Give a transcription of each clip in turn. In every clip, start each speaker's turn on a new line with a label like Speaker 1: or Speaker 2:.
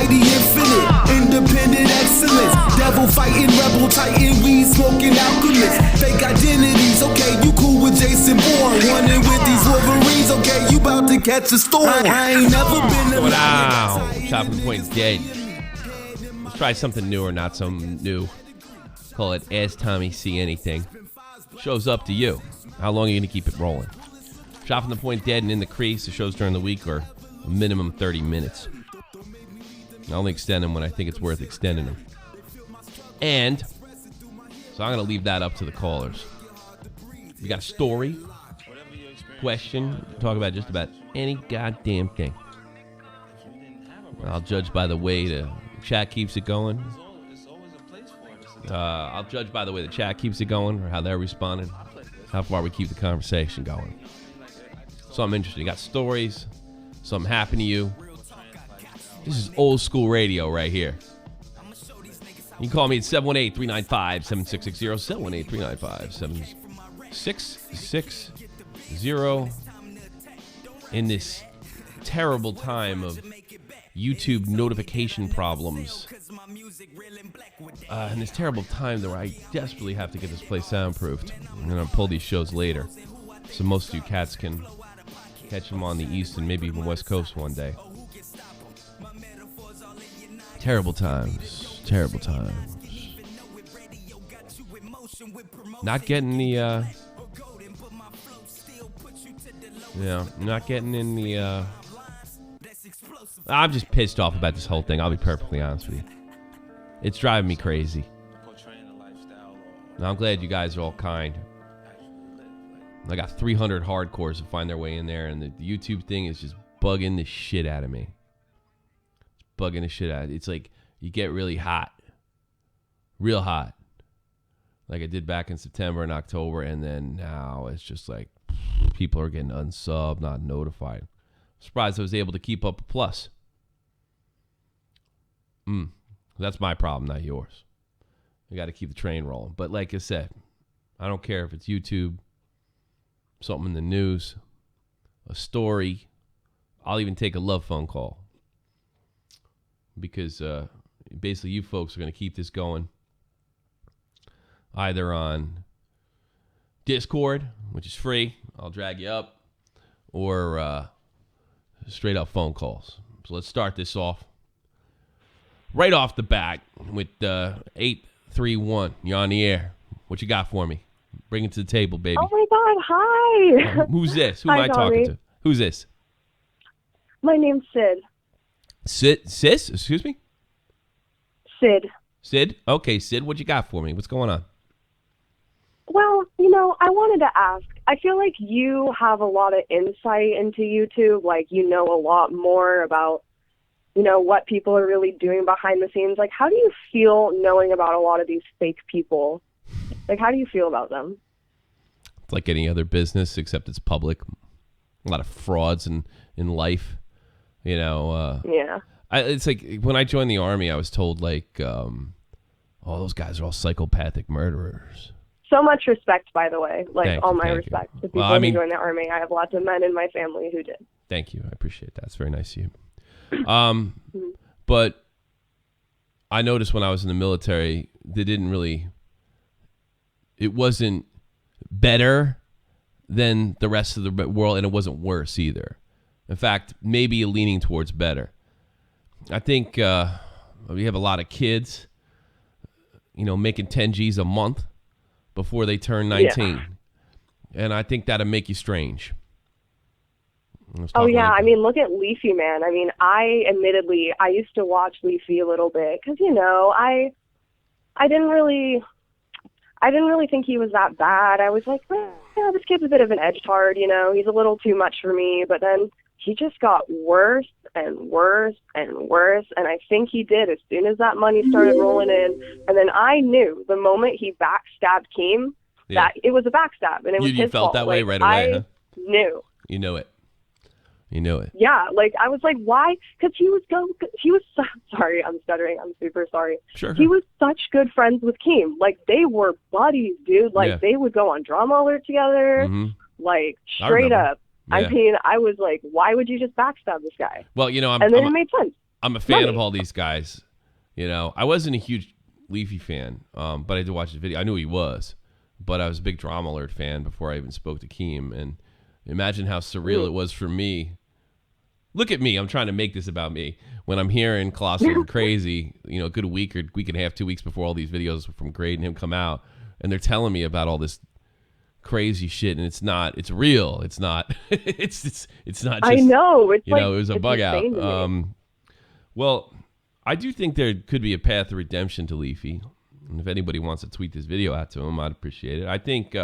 Speaker 1: mighty infinite, independent excellence, devil fighting, rebel titan, weed smoking alchemist, fake identities, okay, you cool with Jason Bourne, running with these Wolverines, okay, you about to catch a storm. I ain't never been a
Speaker 2: wow. Shotfromthepoint's dead. Let's try something new or not so new. Call it Ask Tommy See Anything. Show's up to you. How long are you going to keep it rolling? Shotfromthepoint dead and in the crease. The shows during the week are a minimum 30 minutes. I only extend them when I think it's worth extending them. And so I'm going to leave that up to the callers. You got a story, question, talk about just about any goddamn thing. I'll judge by the way the chat keeps it going. I'll judge by the way the chat keeps it going or how they're responding, how far we keep the conversation going. Something interesting. You got stories, something happened to you. This is old school radio right here. You can call me at 718-395-7660, 718-395-7660 in this terrible time of YouTube notification problems. In this terrible time where I desperately have to get this place soundproofed. I'm going to pull these shows later so most of you cats can catch them on the East and maybe even West Coast one day. Terrible times. Terrible times. Not getting the, not getting in the, I'm just pissed off about this whole thing. I'll be perfectly honest with you. It's driving me crazy. Now, I'm glad you guys are all kind. I got 300 hardcores to find their way in there, and the YouTube thing is just bugging the shit out of me. It's bugging the shit out of me. It's like you get really hot. Real hot. Like I did back in September and October, and then now it's just like people are getting unsubbed, not notified. Surprised I was able to keep up a plus. That's my problem, not yours. You got to keep the train rolling. But like I said, I don't care if it's YouTube, something in the news, a story. I'll even take a love phone call. Because basically you folks are going to keep this going. Either on Discord, which is free. I'll drag you up. Or straight up phone calls. So let's start this off. Right off the bat with 831. You're on the air. What you got for me? Bring it to the table, baby.
Speaker 3: Oh, my God. Hi.
Speaker 2: Who's this? Who
Speaker 3: Hi,
Speaker 2: am I talking to? Who's this?
Speaker 3: My name's Sid.
Speaker 2: Sis? Excuse me?
Speaker 3: Sid.
Speaker 2: Sid? Okay, Sid, what you got for me? What's going on?
Speaker 3: Well, I wanted to ask. I feel like you have a lot of insight into YouTube. Like, you know a lot more about, what people are really doing behind the scenes. Like, how do you feel knowing about a lot of these fake people? Like, how do you feel about them?
Speaker 2: It's like any other business, except it's public. A lot of frauds in life, Yeah. It's like when I joined the Army, I was told, those guys are all psychopathic murderers.
Speaker 3: So much respect, by the way.
Speaker 2: Thank
Speaker 3: all
Speaker 2: you,
Speaker 3: my
Speaker 2: thank
Speaker 3: respect
Speaker 2: you.
Speaker 3: to people who joined the Army. I have lots of men in my family who did.
Speaker 2: Thank you. I appreciate that. It's very nice of you. But I noticed when I was in the military, it wasn't better than the rest of the world, and it wasn't worse either. In fact, maybe leaning towards better. I think we have a lot of kids, making 10 G's a month before they turn 19. Yeah. And I think that'll make you strange.
Speaker 3: Oh, yeah. I mean, look at Leafy, man. I mean, I used to watch Leafy a little bit because, I didn't really think he was that bad. I was like, this kid's a bit of an edgelord, he's a little too much for me. But then he just got worse and worse and worse. And I think he did as soon as that money started rolling in. And then I knew the moment he backstabbed Keem that it was a backstab. And it was his fault. You
Speaker 2: felt that way right away, huh?
Speaker 3: Knew.
Speaker 2: You know it. You know it.
Speaker 3: Yeah, I was like, why? Because sorry, I'm stuttering. I'm super sorry.
Speaker 2: Sure.
Speaker 3: He was such good friends with Keem. They were buddies, dude. They would go on Drama Alert together. Mm-hmm. Straight up. Yeah. I mean, I was like, why would you just backstab this guy?
Speaker 2: Well,
Speaker 3: and then it made sense.
Speaker 2: I'm a fan of all these guys. You know, I wasn't a huge Leafy fan, but I did watch his video. I knew he was, but I was a big Drama Alert fan before I even spoke to Keem. And imagine how surreal it was for me. Look at me. I'm trying to make this about me. When I'm hearing Colossal and Crazy, you know, a good week or week and a half, 2 weeks before all these videos from Grade and him come out, and they're telling me about all this crazy shit, and it's real. It's not. it's not. Just,
Speaker 3: I know. It's
Speaker 2: it was a bug out. Well, I do think there could be a path of redemption to Leafy, and if anybody wants to tweet this video out to him, I'd appreciate it. I think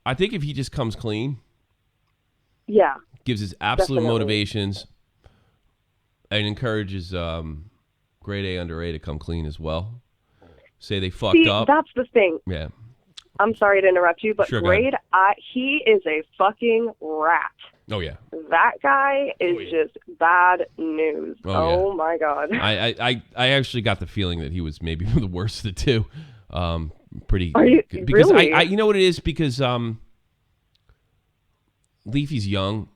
Speaker 2: if he just comes clean, gives his absolute motivations, and encourages grade A under A to come clean as well. Say they fucked up.
Speaker 3: That's the thing.
Speaker 2: Yeah.
Speaker 3: I'm sorry to interrupt you, but
Speaker 2: sure,
Speaker 3: Grade, he is a fucking rat.
Speaker 2: Oh, yeah.
Speaker 3: That guy is just bad news. Oh my God.
Speaker 2: I actually got the feeling that he was maybe the worst of the two. Pretty.
Speaker 3: Are you,
Speaker 2: because
Speaker 3: really?
Speaker 2: you know what it is? Because Leafy's young.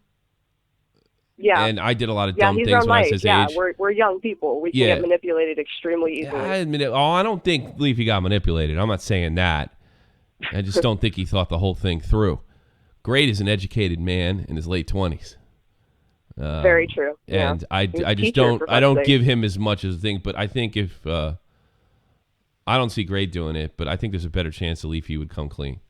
Speaker 3: Yeah.
Speaker 2: And I did a lot of dumb things when I was his
Speaker 3: age.
Speaker 2: Yeah,
Speaker 3: we're young people. We can get manipulated extremely easily.
Speaker 2: I admit it. I don't think Leafy got manipulated. I'm not saying that. I just don't think he thought the whole thing through. Grade is an educated man in his late 20s.
Speaker 3: Very true.
Speaker 2: And
Speaker 3: yeah.
Speaker 2: I just don't give him as much as a thing. But I think if I don't see Grade doing it, but I think there's a better chance that Leafy would come clean.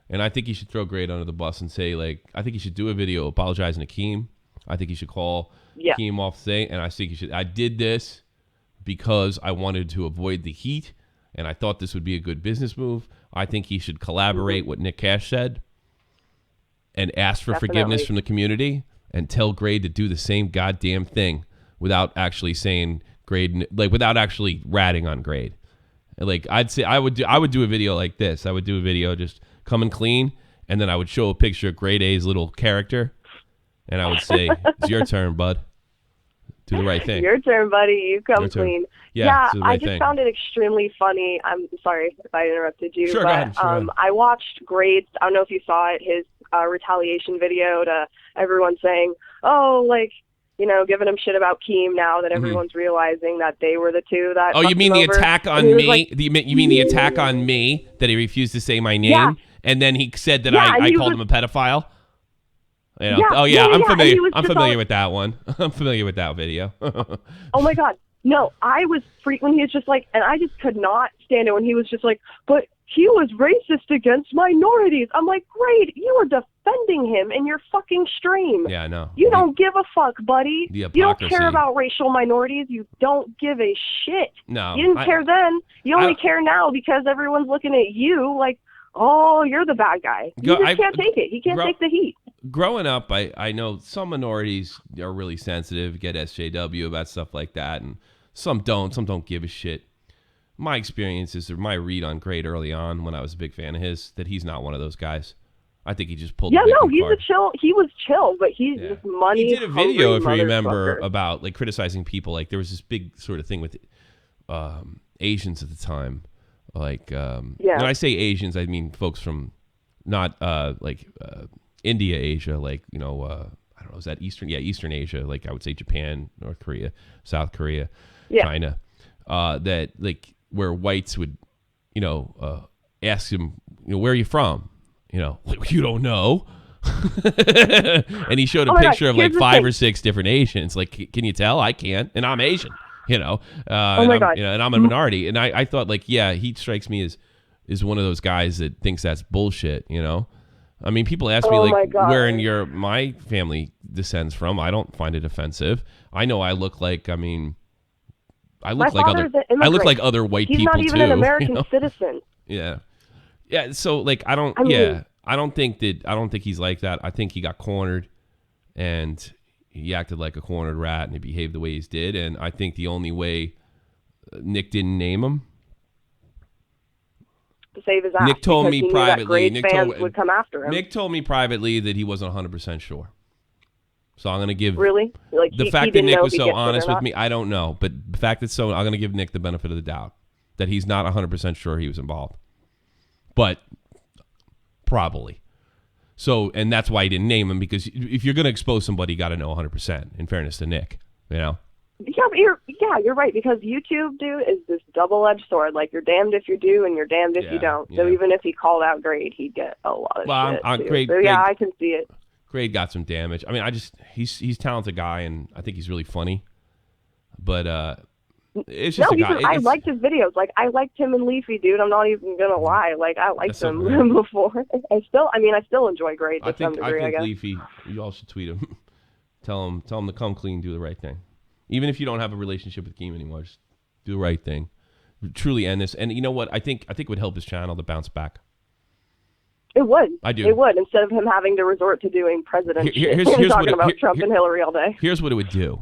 Speaker 2: And I think he should throw Grade under the bus and say, like, I think he should do a video apologizing to Keem. I think he should call Keem off say, and I think he should. I did this because I wanted to avoid the heat, and I thought this would be a good business move. I think he should collaborate what Nick Cash said and ask for forgiveness from the community and tell Grade to do the same goddamn thing without actually saying Grade, like without actually ratting on Grade. Like I'd say I would do a video like this. I would do a video just coming clean, and then I would show a picture of Grade A's little character, and I would say, "It's your turn, bud. Do the right thing.
Speaker 3: Your turn, buddy. You come clean."
Speaker 2: Yeah,
Speaker 3: I just found it extremely funny. I'm sorry if I interrupted you,
Speaker 2: sure,
Speaker 3: but
Speaker 2: go ahead, sure.
Speaker 3: I watched Grade's, I don't know if you saw it, his retaliation video to everyone saying, oh, like, you know, giving him shit about Keem now that everyone's realizing that they were the two that.
Speaker 2: Oh, you mean the attack on me? Like, you mean the attack on me that he refused to say my name, and then he said that I called him a pedophile? You know? I'm familiar. I'm familiar with that one. I'm familiar with that video.
Speaker 3: Oh my God. No, I was freaked when he was just like, and I just could not stand it when he was just like, but he was racist against minorities. I'm like, great, you were defending him in your fucking stream.
Speaker 2: Yeah, I know.
Speaker 3: You don't give a fuck, buddy.
Speaker 2: The hypocrisy.
Speaker 3: You don't care about racial minorities. You don't give a shit.
Speaker 2: No.
Speaker 3: You didn't care then. You only care now because everyone's looking at you like, oh, you're the bad guy. He just can't take it. He can't take the heat.
Speaker 2: Growing up, I know some minorities are really sensitive, get SJW about stuff like that, and some don't give a shit. My experiences or my read on Grade early on when I was a big fan of his, that he's not one of those guys. I think he just pulled the victim card.
Speaker 3: He was chill, but he's just money.
Speaker 2: He did a video, if you remember, about like criticizing people. Like there was this big sort of thing with Asians at the time. Like when I say Asians, I mean folks from not India, Asia, like, you know, I don't know, is that Eastern? Yeah, Eastern Asia, like I would say Japan, North Korea, South Korea, China, that like where whites would, you know, ask him, you know, where are you from? You know, like, you don't know. And he showed a picture of like 5 or 6 different Asians. Like, can you tell? I can't, and I'm Asian. You know, God. You know, and I'm a minority. And I thought, like, yeah, he strikes me as one of those guys that thinks that's bullshit. You know, I mean, people ask me like where my family descends from. I don't find it offensive. I know I look like, I look like other white people too.
Speaker 3: He's not even an American citizen.
Speaker 2: Yeah. So like, I don't think he's like that. I think he got cornered, and he acted like a cornered rat, and he behaved the way he did. And I think the only way Nick didn't name him,
Speaker 3: to save his ass.
Speaker 2: Nick told me privately.
Speaker 3: Fans would come after him.
Speaker 2: Nick told me privately that he wasn't 100% sure. So I'm going to give
Speaker 3: the
Speaker 2: fact that Nick was so honest with me. I don't know, but the fact that I'm going to give Nick the benefit of the doubt that he's not 100% sure he was involved, but probably. So, and that's why he didn't name him, because if you're going to expose somebody, you got to know 100%. In fairness to Nick, You know.
Speaker 3: Yeah, but you're right, because YouTube, dude, is this double-edged sword. Like, you're damned if you do and you're damned if you don't. So even if he called out Grade, he'd get a lot of shit, too.
Speaker 2: Grade,
Speaker 3: so, yeah, I can see it.
Speaker 2: Grade got some damage. I mean, he's a talented guy, and I think he's really funny. But it's just a guy.
Speaker 3: I liked his videos. Like, I liked him and Leafy, dude. I'm not even going to lie. Like, I liked him before. I still enjoy Grade to some degree, I guess.
Speaker 2: Leafy, you all should tweet him. Tell him to come clean, do the right thing. Even if you don't have a relationship with Keem anymore, just do the right thing. Truly end this. And you know what? I think it would help his channel to bounce back.
Speaker 3: It would.
Speaker 2: I do.
Speaker 3: It would, instead of him having to resort to doing president shit and talking about Trump and Hillary all day.
Speaker 2: Here's what it would do.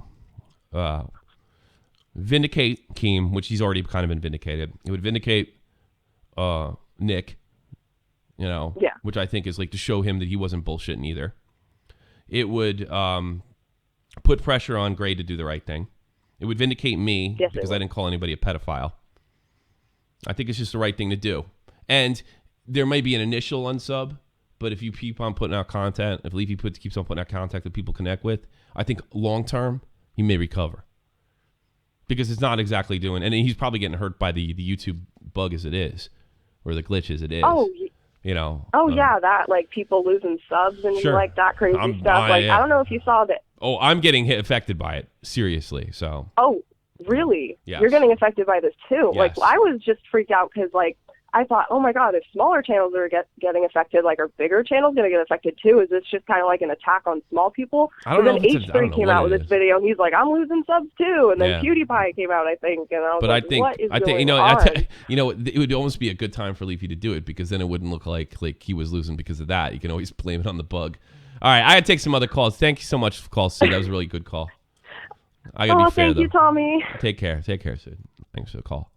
Speaker 2: Vindicate Keem, which he's already kind of been vindicated. It would vindicate Nick, which I think is like to show him that he wasn't bullshitting either. It would put pressure on Grade to do the right thing. It would vindicate me because I didn't call anybody a pedophile. I think it's just the right thing to do. And there may be an initial unsub, but if you keep on putting out content, if Leafy keeps on putting out content that people connect with, I think long term he may recover. Because it's not exactly doing, and he's probably getting hurt by the YouTube bug as it is, or the glitch as it is.
Speaker 3: Oh, yeah, that like people losing subs and like that crazy stuff. I don't know if you saw that.
Speaker 2: Oh, I'm getting affected by it seriously. So. Oh,
Speaker 3: really?
Speaker 2: Yes.
Speaker 3: You're getting affected by this too.
Speaker 2: Yes.
Speaker 3: Like I was just freaked out because like I thought, oh my God, if smaller channels are getting affected, like are bigger channels going to get affected too? Is this just kind of like an attack on small people?
Speaker 2: I don't know.
Speaker 3: And then H3 came out with this video, and he's like, I'm losing subs too. And then PewDiePie came out, I think, and I was like, what is going on?
Speaker 2: It would almost be a good time for Leafy to do it because then it wouldn't look like he was losing because of that. You can always blame it on the bug. All right, I got to take some other calls. Thank you so much for calls, Sid. That was a really good call. I got to be fair,
Speaker 3: thank you, Tommy.
Speaker 2: Take care, Sid. Thanks for the call.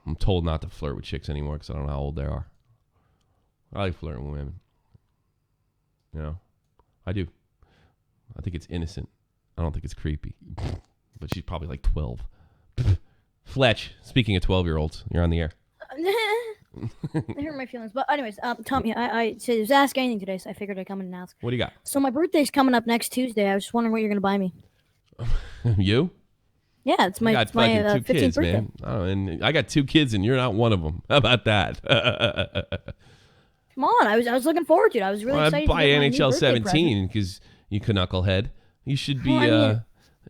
Speaker 2: I'm told not to flirt with chicks anymore because I don't know how old they are. I like flirting with women. I do. I think it's innocent. I don't think it's creepy. But she's probably like 12. Fletch, speaking of 12-year-olds, you're on the air.
Speaker 4: They hurt my feelings. But anyways, Tommy, I said just ask anything today, so I figured I'd come in and ask.
Speaker 2: What do you got?
Speaker 4: So my birthday's coming up next Tuesday. I was just wondering what you're going to buy me.
Speaker 2: You?
Speaker 4: Yeah, it's my 15th
Speaker 2: kids,
Speaker 4: birthday.
Speaker 2: Man. And I got 2 kids, and you're not one of them. How about that?
Speaker 4: Come on, I was looking forward to it. I was really excited.
Speaker 2: Buy NHL 17 because you knucklehead. You should be.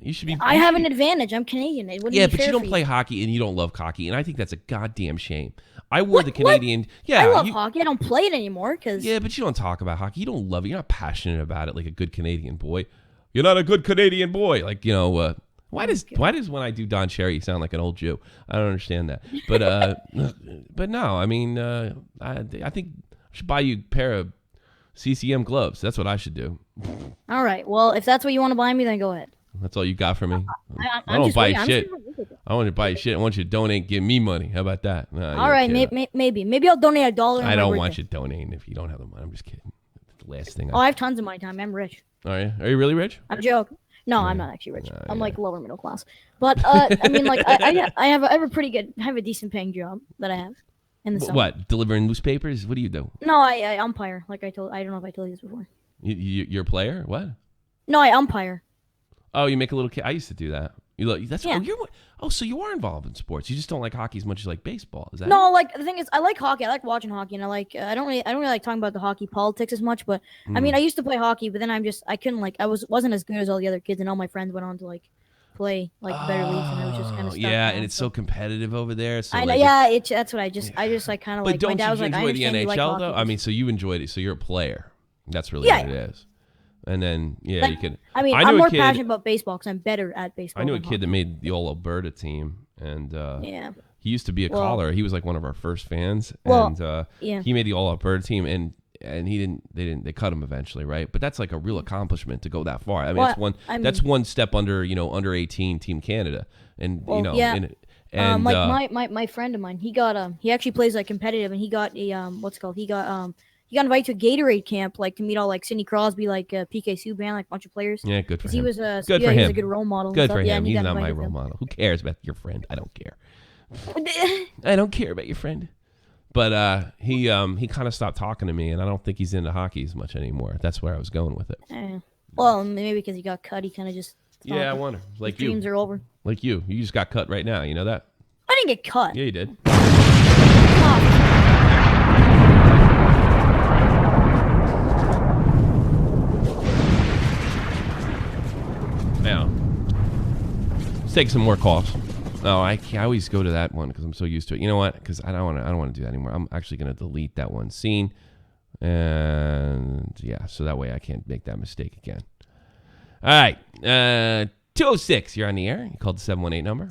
Speaker 2: You should be.
Speaker 4: I have an advantage. I'm Canadian. It wouldn't be
Speaker 2: but
Speaker 4: fair
Speaker 2: you don't
Speaker 4: for
Speaker 2: play hockey, and you don't love hockey, and I think that's a goddamn shame. I wore the Canadian.
Speaker 4: What?
Speaker 2: Yeah,
Speaker 4: I love hockey. I don't play it anymore because.
Speaker 2: Yeah, but you don't talk about hockey. You don't love it. You're not passionate about it like a good Canadian boy. You're not a good Canadian boy. Like Why does when I do Don Cherry sound like an old Jew? I don't understand that. But no, I mean, I think I should buy you a pair of CCM gloves. That's what I should do.
Speaker 4: All right. Well, if that's what you want to buy me, then go ahead.
Speaker 2: That's all you got for me. I don't buy you shit. I want you to buy you shit. I want you to donate. Give me money. How about that?
Speaker 4: All right. Maybe I'll donate $1.
Speaker 2: I don't want you donating if you don't have the money. I'm just kidding. That's the last thing.
Speaker 4: I have tons of money, Tommy. I'm rich.
Speaker 2: Are you? Are you really rich?
Speaker 4: I'm joking. No, I'm not actually rich. I'm like lower middle class. But I mean, like I have a decent paying job that I have in the summer.
Speaker 2: What? Delivering newspapers? What do you do?
Speaker 4: No, I umpire. Like I don't know if I told you this before.
Speaker 2: You're a player? What?
Speaker 4: No, I umpire.
Speaker 2: Oh, you make a little kid. I used to do that.
Speaker 4: Yeah.
Speaker 2: So you are involved in sports. You just don't like hockey as much as like baseball. Is that?
Speaker 4: No, like the thing is, I like hockey. I like watching hockey, and I don't really like talking about the hockey politics as much. But I mean, I used to play hockey, but then I couldn't like I wasn't as good as all the other kids, and all my friends went on to like play like better leagues, and I was just kind of stuck.
Speaker 2: Yeah, and it's so competitive over there. So
Speaker 4: I know. That's what I just like kind of like.
Speaker 2: But
Speaker 4: my dad was like,
Speaker 2: enjoy the NHL though? I mean, so you enjoyed it. So you're a player. That's really what it is. And then, you can.
Speaker 4: I mean, I'm more passionate about baseball because I'm better at baseball.
Speaker 2: I knew a kid that made the All Alberta team, and he used to be a caller. He was like one of our first fans, and he made the All Alberta team, and they cut him eventually, right? But that's like a real accomplishment to go that far. I mean, that's one step under under 18 Team Canada, and And
Speaker 4: my friend of mine, he actually plays like competitive, and he got a he got invited to a Gatorade camp, like to meet all like Sidney Crosby, like PK Subban, like a bunch of players.
Speaker 2: Yeah, good for him.
Speaker 4: He was
Speaker 2: good for him.
Speaker 4: He was a good role model.
Speaker 2: Good for him. He's not my role model. Who cares about your friend? I don't care. I don't care about your friend. But he kind of stopped talking to me, and I don't think he's into hockey as much anymore. That's where I was going with it.
Speaker 4: Well, maybe because he got cut, he kind of just
Speaker 2: Yeah, I wonder. Like
Speaker 4: His dreams are over.
Speaker 2: Like you. You just got cut right now. You know that?
Speaker 4: I didn't get cut.
Speaker 2: Yeah, you did. Now, let's take some more calls. No, I always go to that one because I'm so used to it. You know what? Because I don't want to do that anymore. I'm actually going to delete that one scene, and yeah, so that way I can't make that mistake again. All right, 206. You're on the air. You called the 718 number.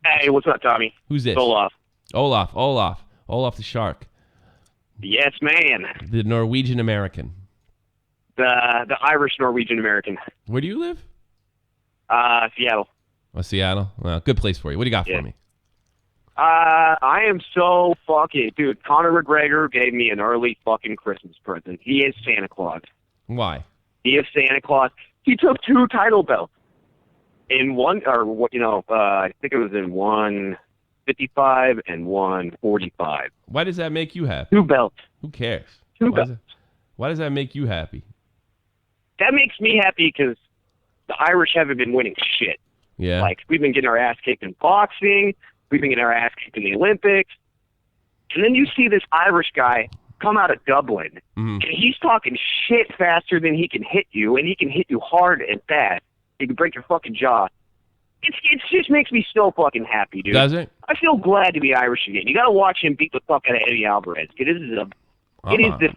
Speaker 5: Hey, what's up, Tommy?
Speaker 2: Who's this?
Speaker 5: Olaf
Speaker 2: Olaf the shark.
Speaker 5: Yes, man.
Speaker 2: The Norwegian American.
Speaker 5: The Irish Norwegian American.
Speaker 2: Where do you live?
Speaker 5: Seattle.
Speaker 2: Oh, Seattle. Well, good place for you. What do you got for me?
Speaker 5: I am so fucking... Dude, Conor McGregor gave me an early fucking Christmas present. He is Santa Claus.
Speaker 2: Why?
Speaker 5: He is Santa Claus. He took 2 title belts. In one... Or, I think it was in 155 and 145.
Speaker 2: Why does that make you happy?
Speaker 5: 2 belts.
Speaker 2: Who cares?
Speaker 5: 2 belts.
Speaker 2: Why does that make you happy?
Speaker 5: That makes me happy because the Irish haven't been winning shit.
Speaker 2: Yeah.
Speaker 5: Like, we've been getting our ass kicked in boxing. We've been getting our ass kicked in the Olympics. And then you see this Irish guy come out of Dublin, and he's talking shit faster than he can hit you, and he can hit you hard and fast. He can break your fucking jaw. It just makes me so fucking happy, dude.
Speaker 2: Does it?
Speaker 5: I feel glad to be Irish again. You got to watch him beat the fuck out of Eddie Alvarez. It is the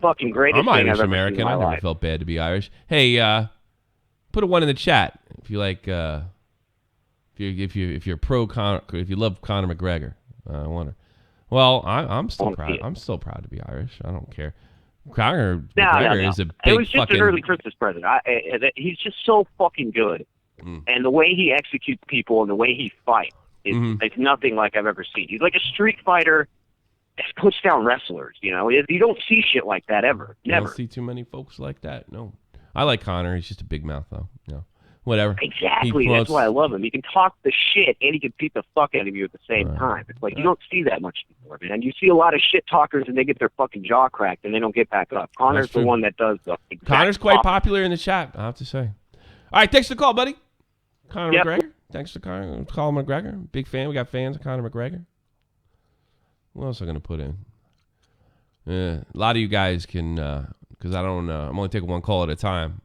Speaker 5: fucking greatest
Speaker 2: I'm
Speaker 5: thing
Speaker 2: Irish
Speaker 5: I've ever
Speaker 2: American.
Speaker 5: seen in my
Speaker 2: I never
Speaker 5: life.
Speaker 2: felt bad to be Irish. Hey, put a 1 in the chat if you like. If you're pro Conor, if you love Conor McGregor. I wonder. Well, I'm still proud. I'm still proud to be Irish. I don't care. Conor McGregor is a big
Speaker 5: It was just
Speaker 2: fucking...
Speaker 5: an early Christmas present. He's just so fucking good, and the way he executes people and the way he fights is nothing like I've ever seen. He's like a street fighter that puts down wrestlers. You know, you don't see shit like that ever.
Speaker 2: You
Speaker 5: Never
Speaker 2: don't see too many folks like that. No, I like Conor. He's just a big mouth, though. Whatever.
Speaker 5: Exactly. That's why I love him. He can talk the shit and he can beat the fuck out of you at the same time. It's like you don't see that much anymore, man. And you see a lot of shit talkers and they get their fucking jaw cracked and they don't get back up. Conor's the one that does the exact
Speaker 2: Conor's quite
Speaker 5: opposite.
Speaker 2: popular in the chat, I have to say. All right, thanks for the call, buddy. Conor McGregor. Thanks to Conor McGregor. Big fan. We got fans of Conor McGregor. What else am I going to put in? A lot of you guys can, because I don't I'm only taking one call at a time.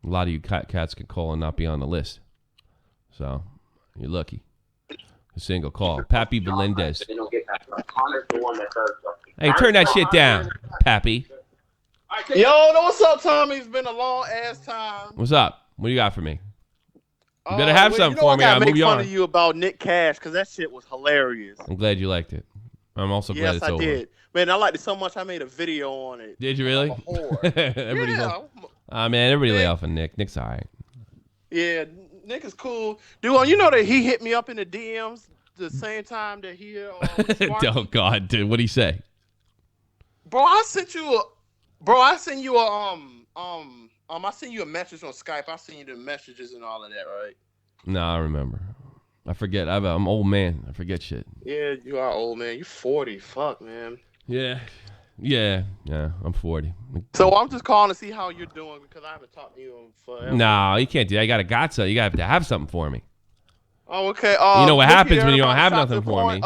Speaker 2: A lot of you cats can call and not be on the list. So, you're lucky. A single call. Pappy Melendez. Hey, turn that shit down, Pappy.
Speaker 6: Yo, what's up, Tommy? It's been a long ass time.
Speaker 2: What's up? What do you got for me? You better have something for me. I'll move you on.
Speaker 6: I make fun of you about Nick Cash because that shit was hilarious.
Speaker 2: I'm glad you liked it. I'm also glad it's over.
Speaker 6: Yes, I did. Man, I liked it so much I made a video on it.
Speaker 2: Did you really? Man, everybody lay off of Nick. Nick's all right.
Speaker 6: Yeah, Nick is cool. Dude, you know that he hit me up in the DMs the same time that he
Speaker 2: oh, God, dude. What'd he say?
Speaker 6: Bro, I sent you a I sent you a message on Skype. I sent you the messages and all of that, right?
Speaker 2: No, I remember. I forget. I'm an old man. I forget shit.
Speaker 6: Yeah, you are old, man. You're 40. Fuck, man.
Speaker 2: Yeah, I'm 40.
Speaker 6: So I'm just calling to see how you're doing because I haven't talked to you in forever.
Speaker 2: No, you can't do that. You got something. You got to have something for me.
Speaker 6: Oh, okay.
Speaker 2: You know what happens when you don't have nothing for me.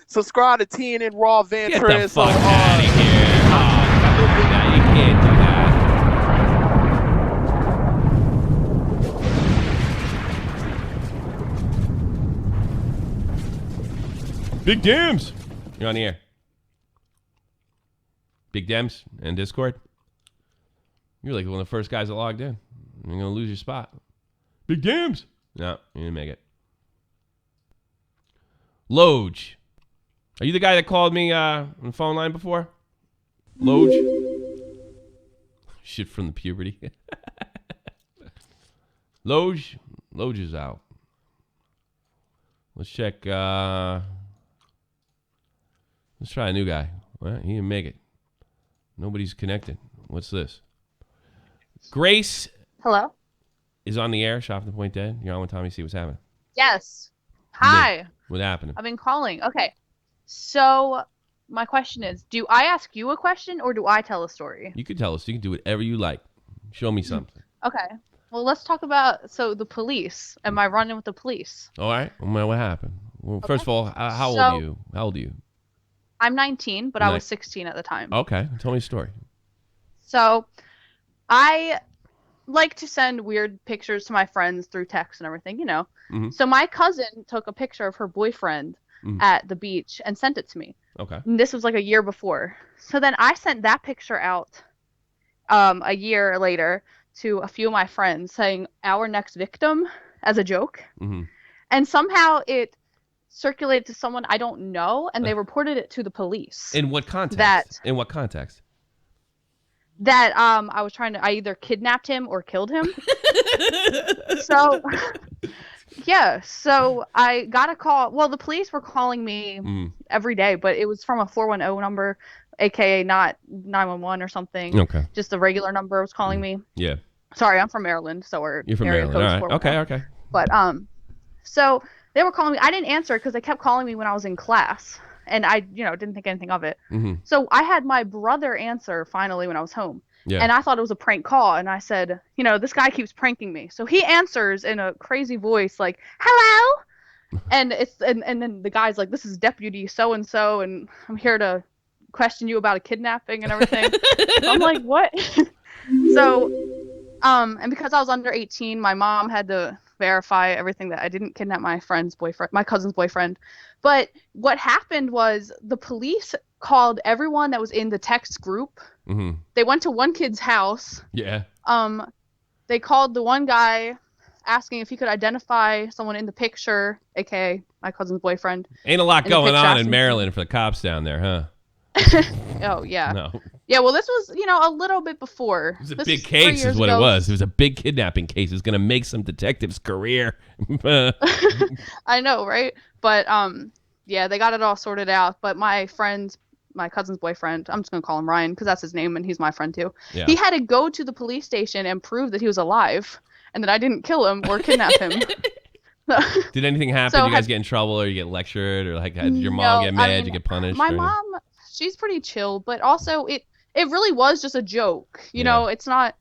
Speaker 6: Subscribe to TNN Raw Van
Speaker 2: Get the fuck out of here. No, you can't do that. Big Dems. You're on the air. Big Dems and Discord. You're like one of the first guys that logged in. You're going to lose your spot. Big Dems. No, you didn't make it. Loge. Are you the guy that called me on the phone line before? Loge? Shit from the puberty. Loge? Loge is out. Let's check. Let's try a new guy. Well, he didn't make it. Nobody's connected. What's this? Grace.
Speaker 7: Hello.
Speaker 2: Is on the air. Shotfromthepoint dead. You're on with Tommy. See what's happening.
Speaker 7: Yes. Hi.
Speaker 2: What happened?
Speaker 7: I've been calling. Okay. So my question is, do I ask you a question or do I tell a story?
Speaker 2: You can tell us. You can do whatever you like. Show me something.
Speaker 7: Okay. Well, let's talk about the police. Am I running with the police?
Speaker 2: All right. Well, what happened? Well,
Speaker 7: Okay.
Speaker 2: first of all, how old are you? How old are you?
Speaker 7: I'm 19, but I was 16 at the time.
Speaker 2: Okay. Tell me a story.
Speaker 7: So I like to send weird pictures to my friends through text and everything,
Speaker 2: Mm-hmm.
Speaker 7: So my cousin took a picture of her boyfriend at the beach and sent it to me.
Speaker 2: Okay.
Speaker 7: And this was like a year before. So then I sent that picture out a year later to a few of my friends saying our next victim as a joke.
Speaker 2: Mm-hmm.
Speaker 7: And somehow it circulated to someone I don't know, and they reported it to the police.
Speaker 2: In what context? In what context?
Speaker 7: That I either kidnapped him or killed him. So yeah, so I got a call. Well, the police were calling me every day, but it was from a 410 number, aka not 911 or something.
Speaker 2: Okay.
Speaker 7: Just the regular number was calling me.
Speaker 2: Yeah.
Speaker 7: Sorry, I'm from Maryland, so
Speaker 2: You're from Maryland. All right. Okay.
Speaker 7: But so they were calling me. I didn't answer because they kept calling me when I was in class, and I didn't think anything of it.
Speaker 2: Mm-hmm.
Speaker 7: So I had my brother answer finally when I was home.
Speaker 2: Yeah.
Speaker 7: And I thought it was a prank call, and I said, this guy keeps pranking me. So he answers in a crazy voice like, "Hello," and then the guy's like, "This is Deputy so and so, and I'm here to question you about a kidnapping and everything." So I'm like, "What?" So, and because I was under 18, my mom had to verify everything that I didn't kidnap my cousin's boyfriend. But what happened was the police called everyone that was in the text group.
Speaker 2: Mm-hmm.
Speaker 7: They went to one kid's house.
Speaker 2: Yeah.
Speaker 7: They called the one guy asking if he could identify someone in the picture, aka my cousin's boyfriend.
Speaker 2: Ain't a lot going on in Maryland for the cops down there, huh?
Speaker 7: Oh, yeah.
Speaker 2: No.
Speaker 7: Yeah, well, this was, a little bit before.
Speaker 2: It was a big case is what it was. It was a big kidnapping case. It was going to make some detective's career.
Speaker 7: I know, right? But, yeah, they got it all sorted out. But my cousin's boyfriend, I'm just going to call him Ryan because that's his name and he's my friend too.
Speaker 2: Yeah.
Speaker 7: He had to go to the police station and prove that he was alive and that I didn't kill him or kidnap him.
Speaker 2: Did anything happen? Did you guys get in trouble or you get lectured or did your mom get mad? Did you get punished?
Speaker 7: My mom, she's pretty chill, but also it really was just a joke. It's not.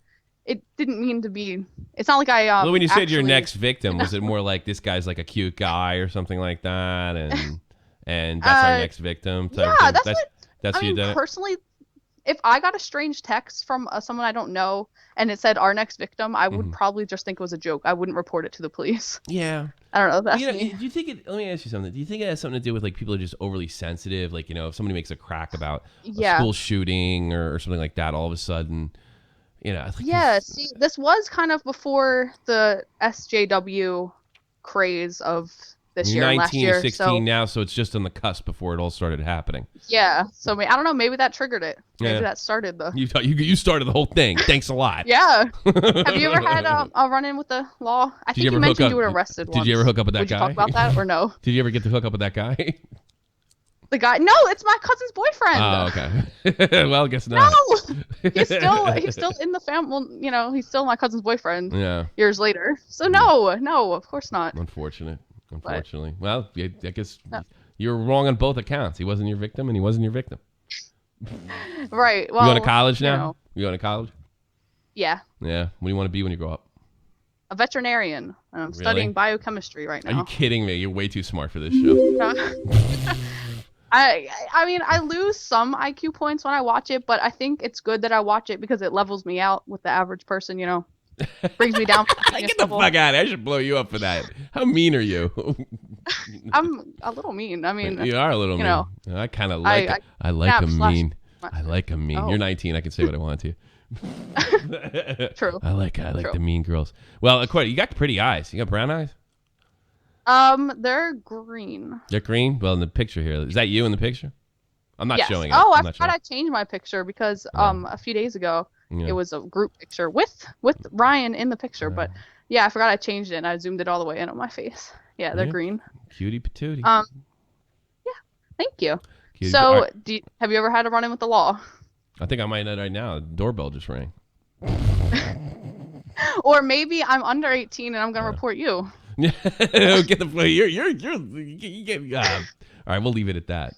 Speaker 7: It didn't mean to be. It's not like I.
Speaker 2: Well, when you said your next victim, was it more like this guy's like a cute guy or something like that, and that's our next victim?
Speaker 7: Yeah,
Speaker 2: that's
Speaker 7: I mean, personally, if I got a strange text from someone I don't know and it said our next victim, I would probably just think it was a joke. I wouldn't report it to the police.
Speaker 2: Yeah.
Speaker 7: I don't know. That's me.
Speaker 2: Do you think it? Let me ask you something. Do you think it has something to do with like people are just overly sensitive? Like if somebody makes a crack about a school shooting or something like that, all of a sudden,
Speaker 7: See, this was kind of before the SJW craze of this year and last year.
Speaker 2: You're 19 or 16 now, so it's just on the cusp before it all started happening.
Speaker 7: Yeah. So I don't know. Maybe that triggered it. Maybe that started the.
Speaker 2: You started the whole thing. Thanks a lot.
Speaker 7: Yeah. Have you ever had a run-in with the law? I think you mentioned you were arrested once.
Speaker 2: Did you ever hook up with that
Speaker 7: Would
Speaker 2: guy?
Speaker 7: Would you talk about that or no?
Speaker 2: Did you ever get to hook up with that guy?
Speaker 7: The guy? No, it's my cousin's boyfriend.
Speaker 2: Oh, okay. Well, I guess not.
Speaker 7: No, he's still in the family. Well, he's still my cousin's boyfriend.
Speaker 2: Yeah.
Speaker 7: Years later. So no, of course not.
Speaker 2: Unfortunately. Well, I guess you were wrong on both accounts. He wasn't your victim, and he wasn't your victim.
Speaker 7: Right. Well,
Speaker 2: you going to college now? You going to college?
Speaker 7: Yeah.
Speaker 2: Yeah. What do you want to be when you grow up?
Speaker 7: A veterinarian. I'm studying biochemistry right now.
Speaker 2: Are you kidding me? You're way too smart for this show.
Speaker 7: I mean, I lose some IQ points when I watch it, but I think it's good that I watch it because it levels me out with the average person, Brings me down.
Speaker 2: Get the fuck out of it. I should blow you up for that. How mean are you?
Speaker 7: I'm a little mean. I mean,
Speaker 2: you are a little mean. I kind of like it. I like them mean. I like them mean. Oh. You're 19. I can say what I want to.
Speaker 7: True.
Speaker 2: I like the mean girls. Well, you got pretty eyes. You got brown eyes?
Speaker 7: They're green.
Speaker 2: They're green? Well, in the picture here. Is that you in the picture? I'm not showing it.
Speaker 7: Oh, I forgot I changed my picture because a few days ago it was a group picture with Ryan in the picture, but yeah, I forgot I changed it and I zoomed it all the way in on my face. Yeah, they're green.
Speaker 2: Cutie patootie.
Speaker 7: Yeah, thank you. Cutie. So, have you ever had a run-in with the law?
Speaker 2: I think I might right now. The doorbell just rang.
Speaker 7: Or maybe I'm under 18 and I'm gonna report you.
Speaker 2: Get the play. All right, we'll leave it at that.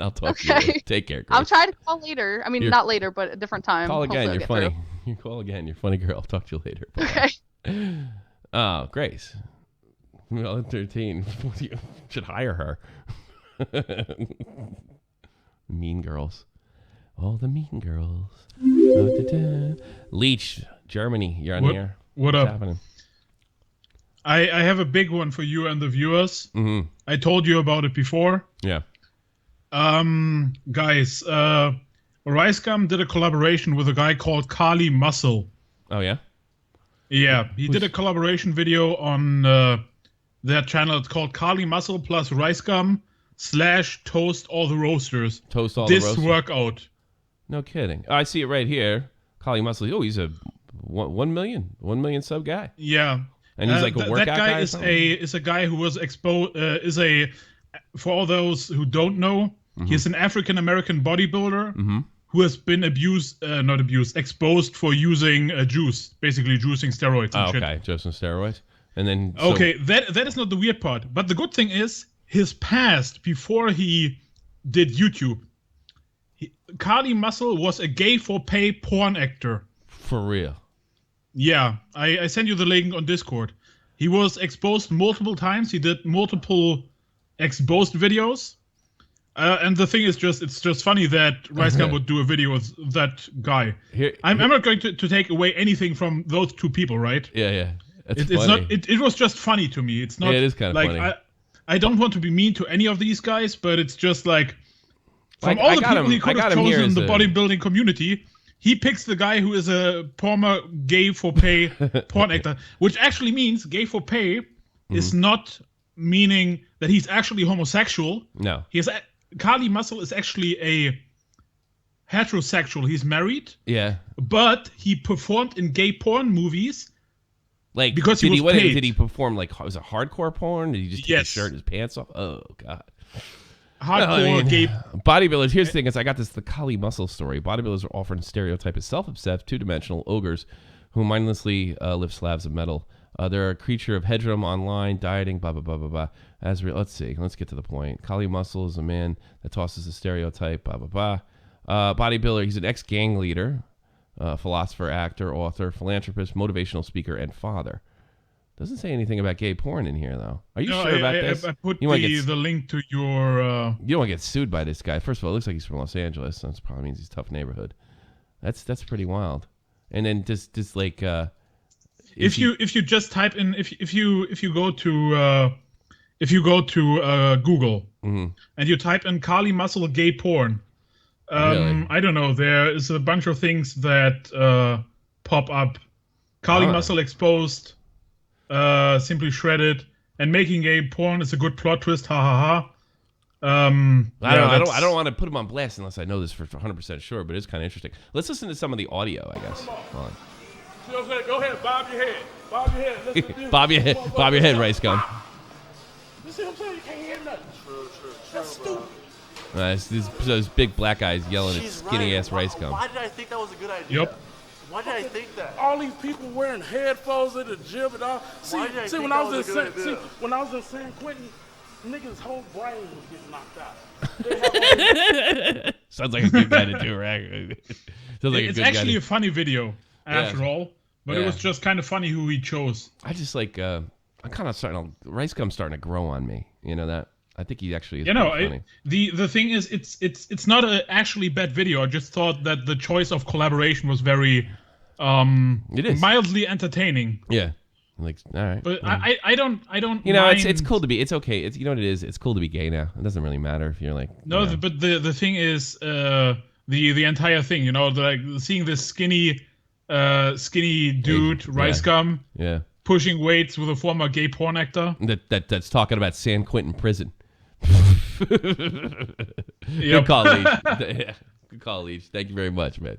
Speaker 2: I'll talk to you later. Take care, Grace.
Speaker 7: I'll try to call later. I mean, not later, but a different time.
Speaker 2: Call again. You're funny. You call again. You're a funny girl. I'll talk to you later.
Speaker 7: Okay.
Speaker 2: Oh, Grace. Well, 13. You should hire her. Mean girls. All the mean girls. Leech, Germany. You're on the air.
Speaker 8: What
Speaker 2: What's
Speaker 8: up?
Speaker 2: happening?
Speaker 8: I have a big one for you and the viewers.
Speaker 2: Mm-hmm.
Speaker 8: I told you about it before.
Speaker 2: Yeah.
Speaker 8: Guys, Ricegum did a collaboration with a guy called Kali Muscle.
Speaker 2: Oh, yeah?
Speaker 8: Yeah, he did a collaboration video on their channel. It's called Kali Muscle plus Ricegum / Toast All the Roasters.
Speaker 2: Toast All the Roasters.
Speaker 8: This workout.
Speaker 2: No kidding. Oh, I see it right here. Kali Muscle. Oh, he's a 1 million sub guy.
Speaker 8: Yeah.
Speaker 2: And he's like a workout
Speaker 8: that guy
Speaker 2: guy.
Speaker 8: Is a guy who was exposed. For all those who don't know, he's an African American bodybuilder who has been exposed for using juice, basically juicing steroids. And shit.
Speaker 2: Okay, just some steroids, and then.
Speaker 8: Okay, that is not the weird part, but the good thing is his past before he did YouTube. Kali Muscle was a gay for pay porn actor.
Speaker 2: For real.
Speaker 8: Yeah, I sent you the link on Discord. He was exposed multiple times. He did multiple exposed videos. And the thing is it's just funny that Ricegum would do a video with that guy. I'm not going to take away anything from those two people, right?
Speaker 2: Yeah.
Speaker 8: It's not. It was just funny to me. It's not.
Speaker 2: Yeah, it is kind of
Speaker 8: like,
Speaker 2: funny.
Speaker 8: I don't want to be mean to any of these guys, but it's just like from all the people he could have chosen in the bodybuilding community, he picks the guy who is a former gay for pay porn actor, which actually means gay for pay is not meaning that he's actually homosexual.
Speaker 2: No.
Speaker 8: Kali Muscle is actually a heterosexual. He's married.
Speaker 2: Yeah.
Speaker 8: But he performed in gay porn movies.
Speaker 2: Like,
Speaker 8: because he was paid.
Speaker 2: Did he perform, like, was it hardcore porn? Did he just take his shirt and his pants off? Oh, God.
Speaker 8: Hardcore gay.
Speaker 2: Bodybuilders, here's the thing, is I got the Kali Muscle story. Bodybuilders are often stereotyped as self-obsessed, two-dimensional ogres who mindlessly lift slabs of metal. They're a creature of headroom, online, dieting, blah, blah, blah, blah, blah. Let's see. Let's get to the point. Kali Muscle is a man that tosses a stereotype, blah, blah, blah. Bodybuilder, he's an ex-gang leader, philosopher, actor, author, philanthropist, motivational speaker, and father. Doesn't say anything about gay porn in here, though. Are you sure about this?
Speaker 8: I put the link to your...
Speaker 2: You don't want to get sued by this guy. First of all, it looks like he's from Los Angeles. So that probably means he's a tough neighborhood. That's pretty wild. And then just like... if you
Speaker 8: just type in... If you go to Google and you type in Kali Muscle gay porn,
Speaker 2: really?
Speaker 8: I don't know. There is a bunch of things that pop up. Kali Muscle exposed... simply shredded, and making gay porn is a good plot twist. Ha ha ha.
Speaker 2: I don't want to put him on blast unless I know this for 100% sure, but it's kind of interesting. Let's listen to some of the audio, I guess. Hold on.
Speaker 9: Go ahead, bob your head. Bob your head. Listen to this.
Speaker 2: Bob your head, Ricegum.
Speaker 9: You see what I'm saying? You can't hear nothing. True. That's stupid.
Speaker 2: Those big black guys yelling at skinny ass Ricegum.
Speaker 10: Why did I think that was a good idea?
Speaker 8: Yep.
Speaker 10: Why did I think that?
Speaker 9: All these people wearing headphones at the gym and all. See, when I was in San Quentin, niggas' whole brain was getting knocked out.
Speaker 2: Sounds like a good guy to do, right?
Speaker 8: It's actually a funny video, after all. But it was just kind of funny who he chose.
Speaker 2: I just like, I'm kind of Ricegum's starting to grow on me. You know that? I think he actually is funny.
Speaker 8: The thing is, it's not an actually bad video. I just thought that the choice of collaboration was very
Speaker 2: it is
Speaker 8: mildly entertaining.
Speaker 2: Yeah, like all right.
Speaker 8: But I don't.
Speaker 2: You know,
Speaker 8: mind.
Speaker 2: it's cool to be. It's okay. You know what it is. It's cool to be gay now. It doesn't really matter if you're like.
Speaker 8: No, but the thing is, the entire thing. You know, like seeing this skinny dude, Ricegum.
Speaker 2: Yeah.
Speaker 8: Pushing weights with a former gay porn actor.
Speaker 2: That's talking about San Quentin prison.
Speaker 8: Yep.
Speaker 2: Good call, Leach. Yeah. Good call, Leach. Thank you very much, man.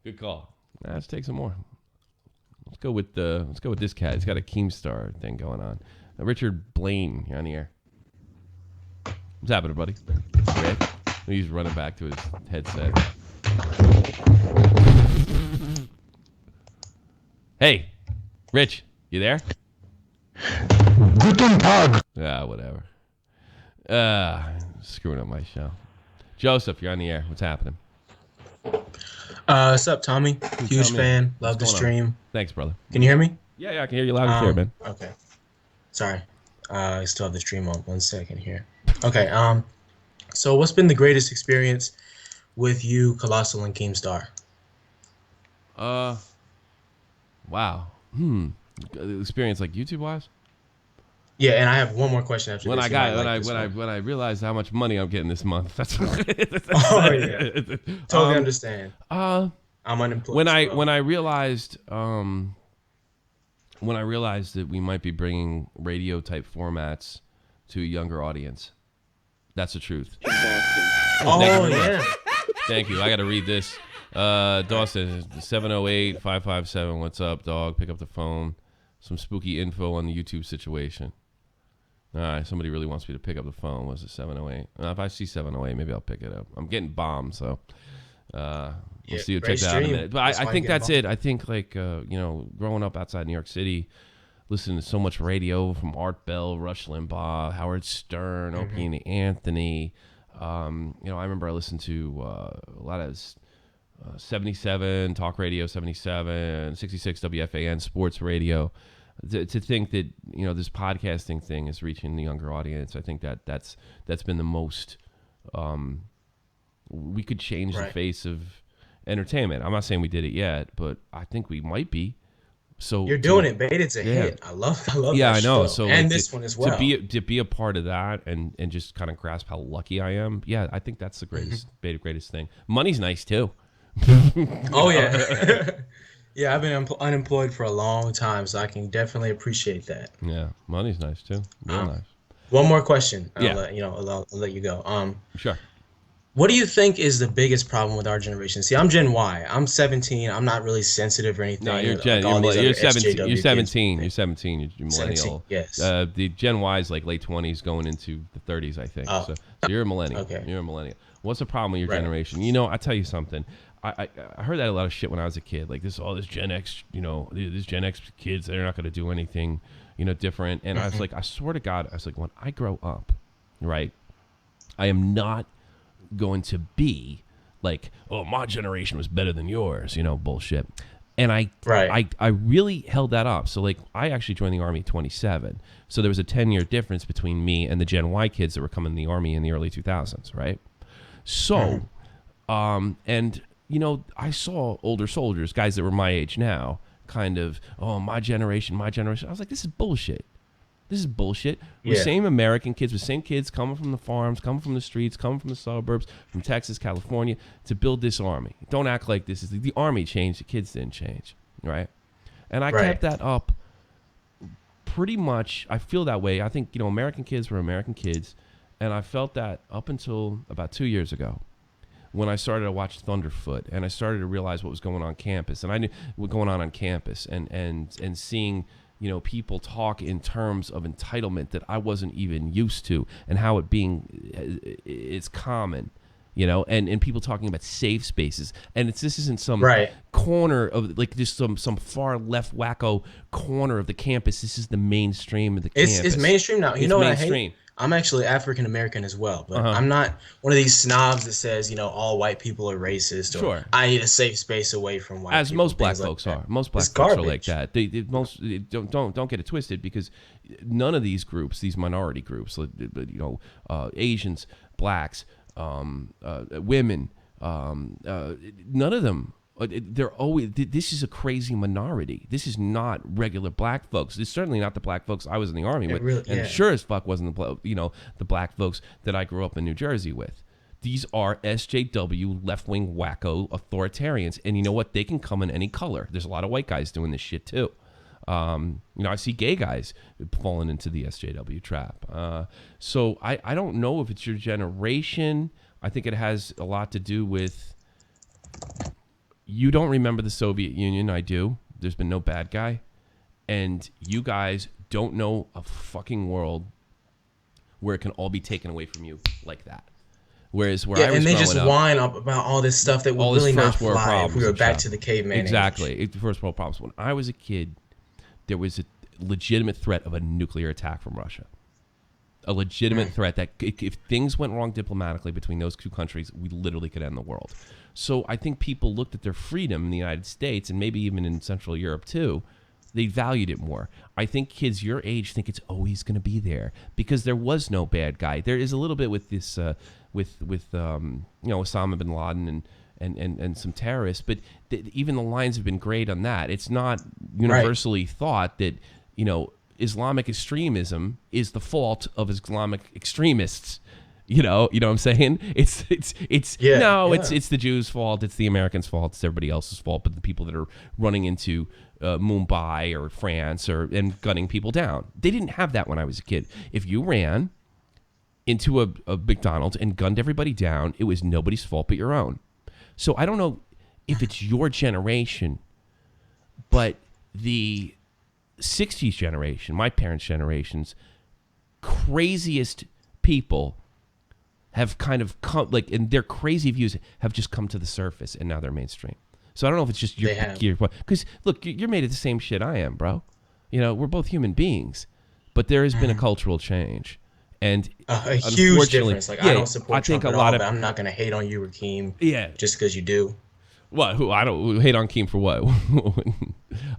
Speaker 2: Good call. Let's take some more. Let's go with this cat. He's got a Keemstar thing going on. Richard Blaine, you're on the air. What's happening, buddy? Great. He's running back to his headset. Hey, Rich, you there?
Speaker 11: Guten Tag.
Speaker 2: Ah, whatever. Screwing up my show. Joseph, you're on the air. What's happening?
Speaker 11: What's up, Tommy? Huge fan. Love the stream.
Speaker 2: Thanks, brother.
Speaker 11: Can you hear me?
Speaker 2: Yeah, I can hear you loud and clear, man.
Speaker 11: Okay. Sorry. I still have the stream on. 1 second here. Okay. So what's been the greatest experience with you, Colossal, and Keemstar?
Speaker 2: Wow. Experience like YouTube wise?
Speaker 11: Yeah, and I have one more question after
Speaker 2: when
Speaker 11: this.
Speaker 2: When I realized how much money I'm getting this month. That's
Speaker 11: oh yeah. Totally understand. I'm unemployed.
Speaker 2: When I realized that we might be bringing radio type formats to a younger audience. That's the truth.
Speaker 11: Yeah.
Speaker 2: Thank you. I got to read this. Dawson, 708-557. What's up, dog? Pick up the phone. Some spooky info on the YouTube situation. All right, somebody really wants me to pick up the phone. Was it 708? If I see 708, maybe I'll pick it up. I'm getting bombed, so we'll see. Check that out in a minute. But I think that's it. I think growing up outside New York City, listening to so much radio from Art Bell, Rush Limbaugh, Howard Stern, Opie and Anthony. I remember I listened to a lot of 77 Talk Radio, 77, 66 WFAN Sports Radio. To think that this podcasting thing is reaching the younger audience, I think that's been the most. We could change the face of entertainment. I'm not saying we did it yet, but I think we might be. So
Speaker 11: you're doing it, babe. It's a hit. I love.
Speaker 2: Yeah,
Speaker 11: that
Speaker 2: I know.
Speaker 11: show.
Speaker 2: So
Speaker 11: and this one as well.
Speaker 2: To be a part of that and just kind of grasp how lucky I am. Yeah, I think that's the greatest thing. Money's nice too.
Speaker 11: Oh yeah. Yeah, I've been unemployed for a long time, so I can definitely appreciate that.
Speaker 2: Yeah, money's nice too. Real nice.
Speaker 11: One more question.
Speaker 2: Yeah.
Speaker 11: I'll let you go.
Speaker 2: Sure.
Speaker 11: What do you think is the biggest problem with our generation? See, I'm Gen Y. I'm 17. I'm not really sensitive or anything.
Speaker 2: No, you're Gen. You're 17. You're 17. You're 17. You're millennial.
Speaker 11: 17, yes.
Speaker 2: The Gen Y is like late 20s, going into the 30s, I think. So you're a millennial.
Speaker 11: Okay.
Speaker 2: You're a millennial. What's the problem with your generation? I tell you something. I heard that a lot of shit when I was a kid. Like this Gen X, this Gen X kids, they're not going to do anything, different. And I was like, I swear to God, when I grow up, right, I am not going to be like, oh, my generation was better than yours, bullshit. And I really held that up. So like, I actually joined the Army at 27. So there was a 10-year difference between me and the Gen Y kids that were coming in the Army in the early 2000s, right? So, I saw older soldiers, guys that were my age now, kind of, oh, my generation. I was like, this is bullshit. We're same American kids, we're same kids coming from the farms, coming from the streets, coming from the suburbs, from Texas, California, to build this army. Don't act like this is the army changed, the kids didn't change, right? And I kept that up pretty much. I feel that way. I think, American kids were American kids, and I felt that up until about 2 years ago, when I started to watch Thunderfoot and I started to realize what was going on campus, and I knew what was going on campus, and seeing, people talk in terms of entitlement that I wasn't even used to, and how it's common, and people talking about safe spaces, and this isn't some corner of like just some far left wacko corner of the campus. This is the mainstream of the campus.
Speaker 11: It's mainstream now. You know what
Speaker 2: mainstream.
Speaker 11: I hate? I'm actually African American as well, but I'm not one of these snobs that says, all white people are racist, or I need a safe space away from white people.
Speaker 2: As most black folks are. Most black folks are like that. Don't get it twisted, because none of these groups, these minority groups, Asians, blacks, women, none of them. They're always. This is a crazy minority. This is not regular black folks. It's certainly not the black folks I was in the Army with, and sure as fuck wasn't the black folks that I grew up in New Jersey with. These are SJW left-wing wacko authoritarians, and you know what? They can come in any color. There's a lot of white guys doing this shit too. I see gay guys falling into the SJW trap. So I don't know if it's your generation. I think it has a lot to do with. You don't remember the Soviet Union. I do. There's been no bad guy. And you guys don't know a fucking world where it can all be taken away from you like that. Whereas where I was
Speaker 11: and they
Speaker 2: growing
Speaker 11: just
Speaker 2: up,
Speaker 11: whine up about all this stuff that would really not fly if we were back to the caveman
Speaker 2: Exactly.
Speaker 11: age.
Speaker 2: The first world problems. When I was a kid, there was a legitimate threat of a nuclear attack from Russia. a legitimate threat that if things went wrong diplomatically between those two countries, we literally could end the world. So I think people looked at their freedom in the United States and maybe even in Central Europe too. They valued it more. I think kids your age think it's always going to be there because there was no bad guy. There is a little bit with this, with Osama bin Laden and some terrorists, but even the lines have been great on that. It's not universally thought that Islamic extremism is the fault of Islamic extremists. You know what I'm saying? It's the Jews' fault. It's the Americans' fault. It's everybody else's fault. But the people that are running into Mumbai or France and gunning people down, they didn't have that when I was a kid. If you ran into a McDonald's and gunned everybody down, it was nobody's fault but your own. So I don't know if it's your generation, but the 60s generation, my parents' generation's craziest people have kind of come, and their crazy views have just come to the surface, and now they're mainstream. So I don't know if it's just your because look, you're made of the same shit I am, bro. We're both human beings, but there has been a cultural change, and
Speaker 11: a huge difference. I don't support Trump at all, but I'm not going to hate on you, Rakeem. Yeah, just because you do.
Speaker 2: What? Who? I don't hate on Keem for what?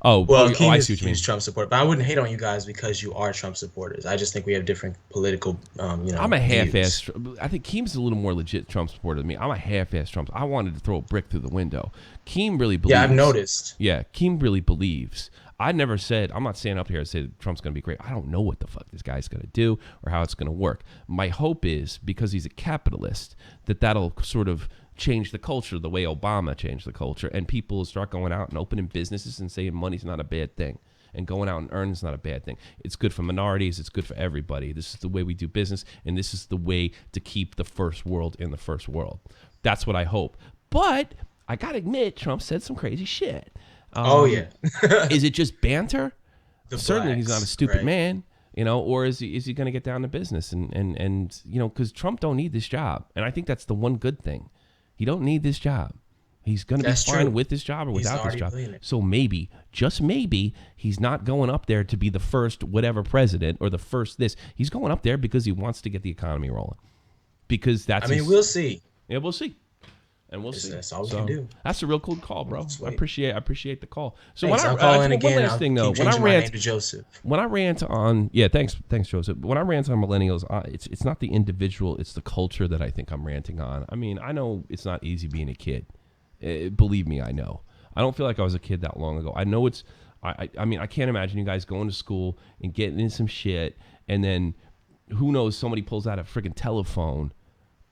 Speaker 11: Keem I see what you mean. Trump support, but I wouldn't hate on you guys because you are Trump supporters. I just think we have different political,
Speaker 2: I'm a half-ass. I think Keem's a little more legit Trump supporter than me. I'm a half-ass Trump. I wanted to throw a brick through the window. Keem really believes.
Speaker 11: Yeah, I've noticed.
Speaker 2: Yeah, Keem really believes. I never said, I'm not saying up here and say Trump's going to be great. I don't know what the fuck this guy's going to do or how it's going to work. My hope is, because he's a capitalist, that'll sort of change the culture the way Obama changed the culture, and people will start going out and opening businesses and saying money's not a bad thing, and going out and earning is not a bad thing. It's good for minorities. It's good for everybody. This is the way we do business, and this is the way to keep the first world in the first world. That's what I hope. But I got to admit, Trump said some crazy shit. Is it just banter? Certainly he's not a stupid man, or is he going to get down to business and because Trump don't need this job. And I think that's the one good thing. He don't need this job. He's going to be fine with this job or without this job. So maybe, just maybe, he's not going up there to be the first whatever president or the first this. He's going up there because he wants to get the economy rolling. Because that's
Speaker 11: we'll see.
Speaker 2: Yeah, we'll see. And we'll see.
Speaker 11: That's all we can do.
Speaker 2: That's a real cool call, bro. I appreciate the call. So
Speaker 11: thanks, I'll call in again. One last thing though, when I rant to Joseph.
Speaker 2: When I rant on thanks Joseph. When I rant on millennials, it's not the individual, it's the culture that I think I'm ranting on. I mean, I know it's not easy being a kid. Believe me, I know. I don't feel like I was a kid that long ago. I know it's I mean, I can't imagine you guys going to school and getting in some shit, and then who knows, somebody pulls out a freaking telephone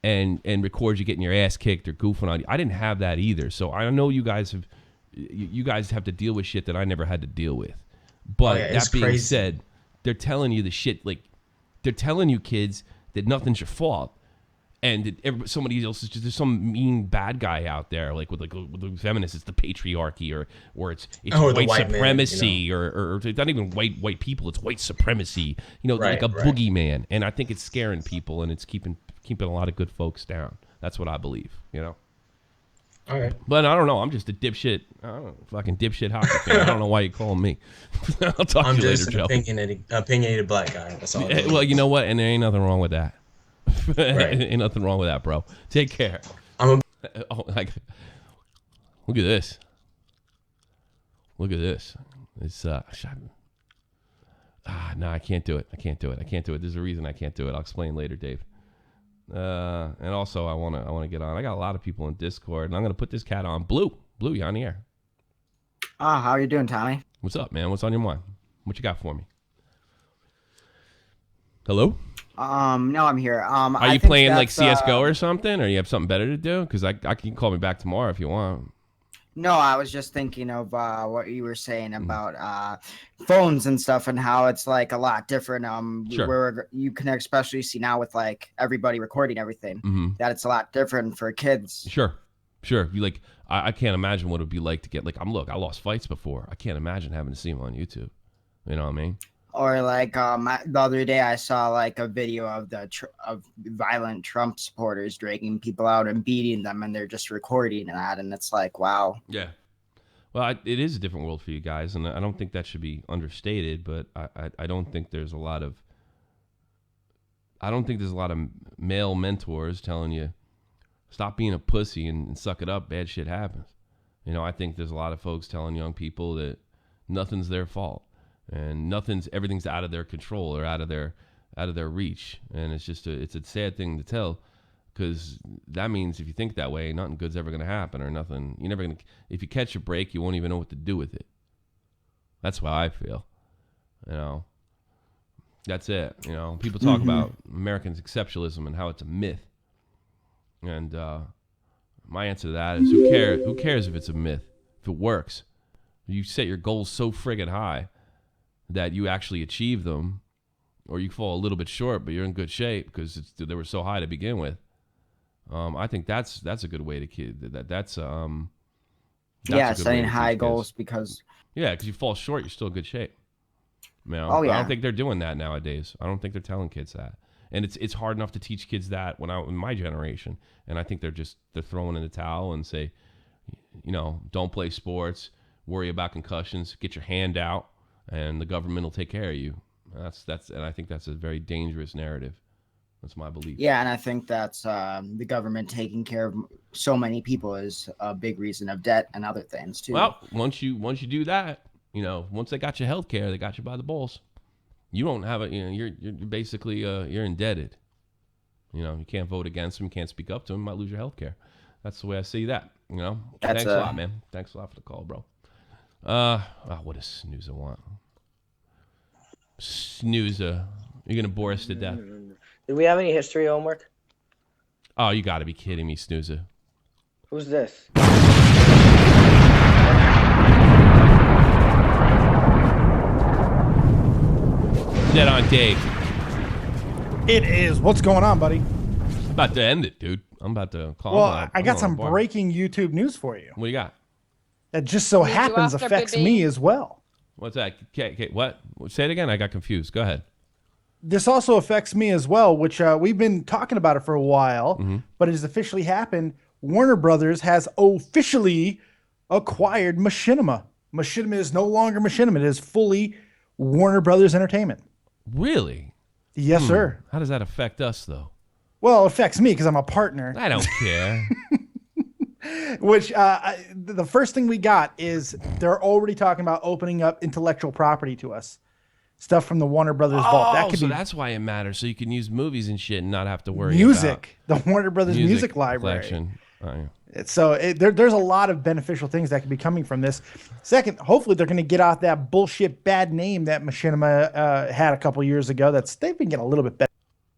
Speaker 2: and records you getting your ass kicked or goofing on you. I didn't have that either. So I know you guys have to deal with shit that I never had to deal with. But that being said, they're telling you the shit, they're telling you kids that nothing's your fault. And somebody else is just, there's some mean bad guy out there, with the feminists, it's the patriarchy or it's white supremacy, or it's not even white people, it's white supremacy, like a boogeyman. And I think it's scaring people, and it's keeping a lot of good folks down. That's what I believe,
Speaker 11: All right.
Speaker 2: But I don't know. I'm just a dipshit, fucking dipshit hockey fan. I don't know why you're calling me. I'll talk to you later, Joe.
Speaker 11: I'm just an opinionated black guy. That's all.
Speaker 2: Well, you know what? And there ain't nothing wrong with that. Ain't nothing wrong with that, bro. Take care. Look at this. Look at this. It's no, I can't do it. There's a reason I can't do it. I'll explain later, Dave. And also I wanna get on. I got a lot of people in Discord, and I'm gonna put this cat on. Blue, you on the air.
Speaker 12: How are you doing, Tommy?
Speaker 2: What's up, man? What's on your mind? What you got for me? Hello?
Speaker 12: No, I'm here.
Speaker 2: Are you playing like CSGO or something, or you have something better to do? Because I can call me back tomorrow if you want.
Speaker 12: No, I was just thinking of what you were saying about phones and stuff, and how it's a lot different.
Speaker 2: Sure.
Speaker 12: Where you can especially see now with everybody recording everything, that it's a lot different for kids.
Speaker 2: Sure. You I can't imagine what it would be like to get I lost fights before. I can't imagine having to see them on YouTube. You know what I mean?
Speaker 12: Or the other day I saw a video of of violent Trump supporters dragging people out and beating them, and they're just recording that, and it's wow.
Speaker 2: Yeah. Well, it is a different world for you guys, and I don't think that should be understated, but I don't think there's a lot of I don't think there's a lot of male mentors telling you, stop being a pussy and suck it up. Bad shit happens. You know, I think there's a lot of folks telling young people that nothing's their fault and everything's out of their control or out of their reach. And it's just it's a sad thing to tell, because that means if you think that way, nothing good's ever going to happen, or nothing. You're never going to. If you catch a break, you won't even know what to do with it. That's how I feel. You know, that's it. You know, people talk about American exceptionalism and how it's a myth. And my answer to that is, who cares? Who cares if it's a myth? If it works, you set your goals so friggin' high that you actually achieve them, or you fall a little bit short, but you're in good shape because they were so high to begin with. I think that's a good way to kid. That's
Speaker 12: setting high goals because
Speaker 2: you fall short, you're still in good shape. You know?
Speaker 12: Oh yeah.
Speaker 2: I don't think they're doing that nowadays. I don't think they're telling kids that, and it's hard enough to teach kids that in my generation, and I think they're throwing in the towel and say, you know, don't play sports, worry about concussions, get your hand out, and the government will take care of you. And I think that's a very dangerous narrative. That's my belief.
Speaker 12: Yeah, and I think that's the government taking care of so many people is a big reason of debt and other things too.
Speaker 2: Well, once you do that, you know, once they got you health care, they got you by the balls. You don't have you're basically you're indebted. You know, you can't vote against them, you can't speak up to them, you might lose your health care. That's the way I see that. You know, thanks a lot, man. Thanks a lot for the call, bro. What a snoozer want. Snoozer, you're gonna bore us to death.
Speaker 13: Do we have any history homework?
Speaker 2: Oh, you got to be kidding me, snoozer.
Speaker 13: Who's this?
Speaker 2: Dead on Dave.
Speaker 14: It is. What's going on, buddy?
Speaker 2: I'm about to end it, dude. I'm about to call.
Speaker 14: Well, I got some breaking YouTube news for you.
Speaker 2: What do you got?
Speaker 14: That just so happens affects me as well.
Speaker 2: What's that? Okay, what? Say it again. I got confused. Go ahead.
Speaker 14: This also affects me as well, which we've been talking about it for a while, but it has officially happened. Warner Brothers has officially acquired Machinima. Machinima is no longer Machinima. It is fully Warner Brothers Entertainment.
Speaker 2: Really?
Speaker 14: Yes, sir.
Speaker 2: How does that affect us, though?
Speaker 14: Well, it affects me because I'm a partner.
Speaker 2: I don't care.
Speaker 14: Which the first thing we got is they're already talking about opening up intellectual property to us. Stuff from the Warner Brothers vault. That could
Speaker 2: so
Speaker 14: be
Speaker 2: that's why it matters. So you can use movies and shit and not have to worry
Speaker 14: music.
Speaker 2: About
Speaker 14: the Warner Brothers music library.
Speaker 2: Collection. Oh, yeah.
Speaker 14: So there's a lot of beneficial things that could be coming from this. Second, hopefully they're going to get off that bullshit bad name that Machinima had a couple years ago. They've been getting a little bit better.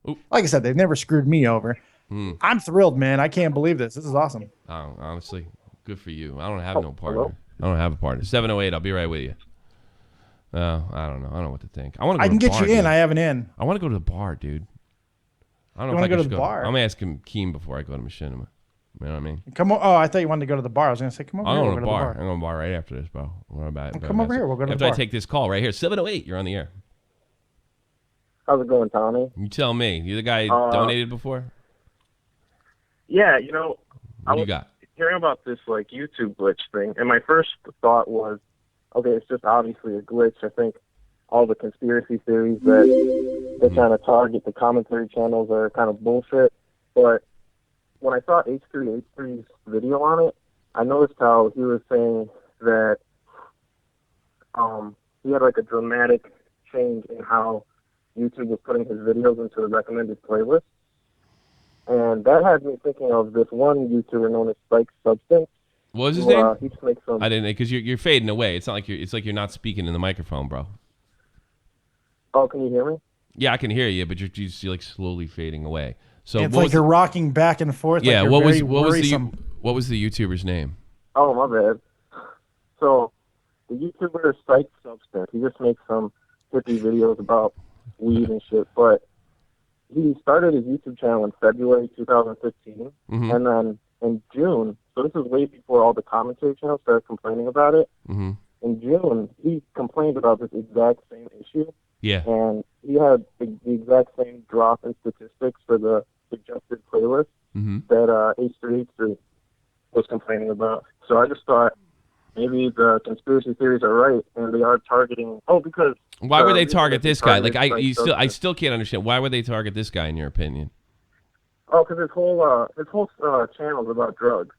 Speaker 2: Oop.
Speaker 14: Like I said, they've never screwed me over. I'm thrilled, man. I can't believe this. This is awesome.
Speaker 2: Oh, honestly, good for you. I don't have no partner. Hello? I don't have a partner. 708. I'll be right with you. I don't know. I don't know what to think. I want to.
Speaker 14: I can get you in.
Speaker 2: Dude.
Speaker 14: I have an in.
Speaker 2: I want to go to the bar, dude. I don't know if I can go to the bar. I'm gonna ask him Keem before I go to Machinima. You know what I mean?
Speaker 14: Come on. Oh, I thought you wanted to go to the bar. I was gonna say, come over here.
Speaker 2: I'll go to the bar. I'm going to the bar right after this, bro. What about
Speaker 14: come over here. We'll go to the bar.
Speaker 2: After I take this call right here. 708. You're on the air.
Speaker 15: How's it going, Tommy?
Speaker 2: You tell me. You the guy donated before?
Speaker 15: Yeah, you know.
Speaker 2: What do you got?
Speaker 15: Hearing about this like YouTube glitch thing, and my first thought was, okay, it's just obviously a glitch. I think all the conspiracy theories that kind of target the commentary channels are kind of bullshit. But when I saw H3H3's video on it, I noticed how he was saying that he had like a dramatic change in how YouTube was putting his videos into the recommended playlist. And that had me thinking of this one YouTuber known as Spike Substance.
Speaker 2: What was his name?
Speaker 15: He just makes some...
Speaker 2: I didn't, because you're fading away. It's not like you're not speaking in the microphone, bro.
Speaker 15: Oh, can you hear me?
Speaker 2: Yeah, I can hear you, but you're just like slowly fading away. So
Speaker 14: it's like you're rocking back and forth.
Speaker 2: Yeah,
Speaker 14: like
Speaker 2: what was the YouTuber's name?
Speaker 15: Oh, my bad. So the YouTuber is Spike Substance. He just makes some hippie videos about weed and shit, but he started his YouTube channel in February 2015, and then in June, so this is way before all the commentary channels started complaining about it. In June, he complained about this exact same issue.
Speaker 2: Yeah.
Speaker 15: And he had the exact same drop in statistics for the suggested playlist that H3H3 was complaining about. So I just thought, maybe the conspiracy theories are right, and they are targeting. Oh, because
Speaker 2: why would they target this guy? Like I still can't understand. Why would they target this guy in your opinion?
Speaker 15: Oh, because his whole channel is about drugs.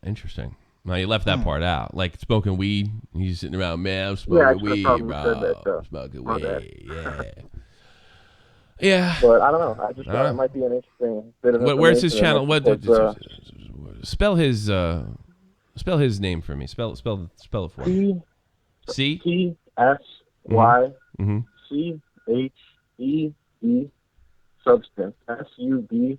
Speaker 2: Interesting. Well, you left that part out. Like smoking weed. He's sitting around, man. I'm smoking weed, bro. Smoking weed. Yeah. Yeah.
Speaker 15: But I don't know. I just thought it might be an interesting bit of information.
Speaker 2: Where's his channel? Spell his name for me. Spell it for me.
Speaker 15: C S Y C H E E Substance. SUBSTANCE.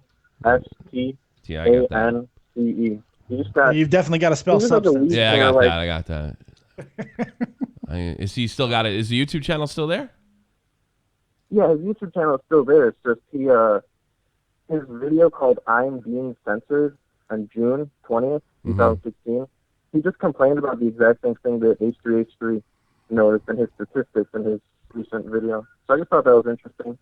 Speaker 14: You've definitely got to spell substance.
Speaker 2: Yeah, I got that. I got that. Is he still got it? Is the YouTube channel still there?
Speaker 15: Yeah, his YouTube channel is still there. It's just his video called "I'm Being Censored" on June 20th, 2016. He just complained about the exact same thing that H3H3 noticed in his statistics in his recent video. So I just thought that was interesting.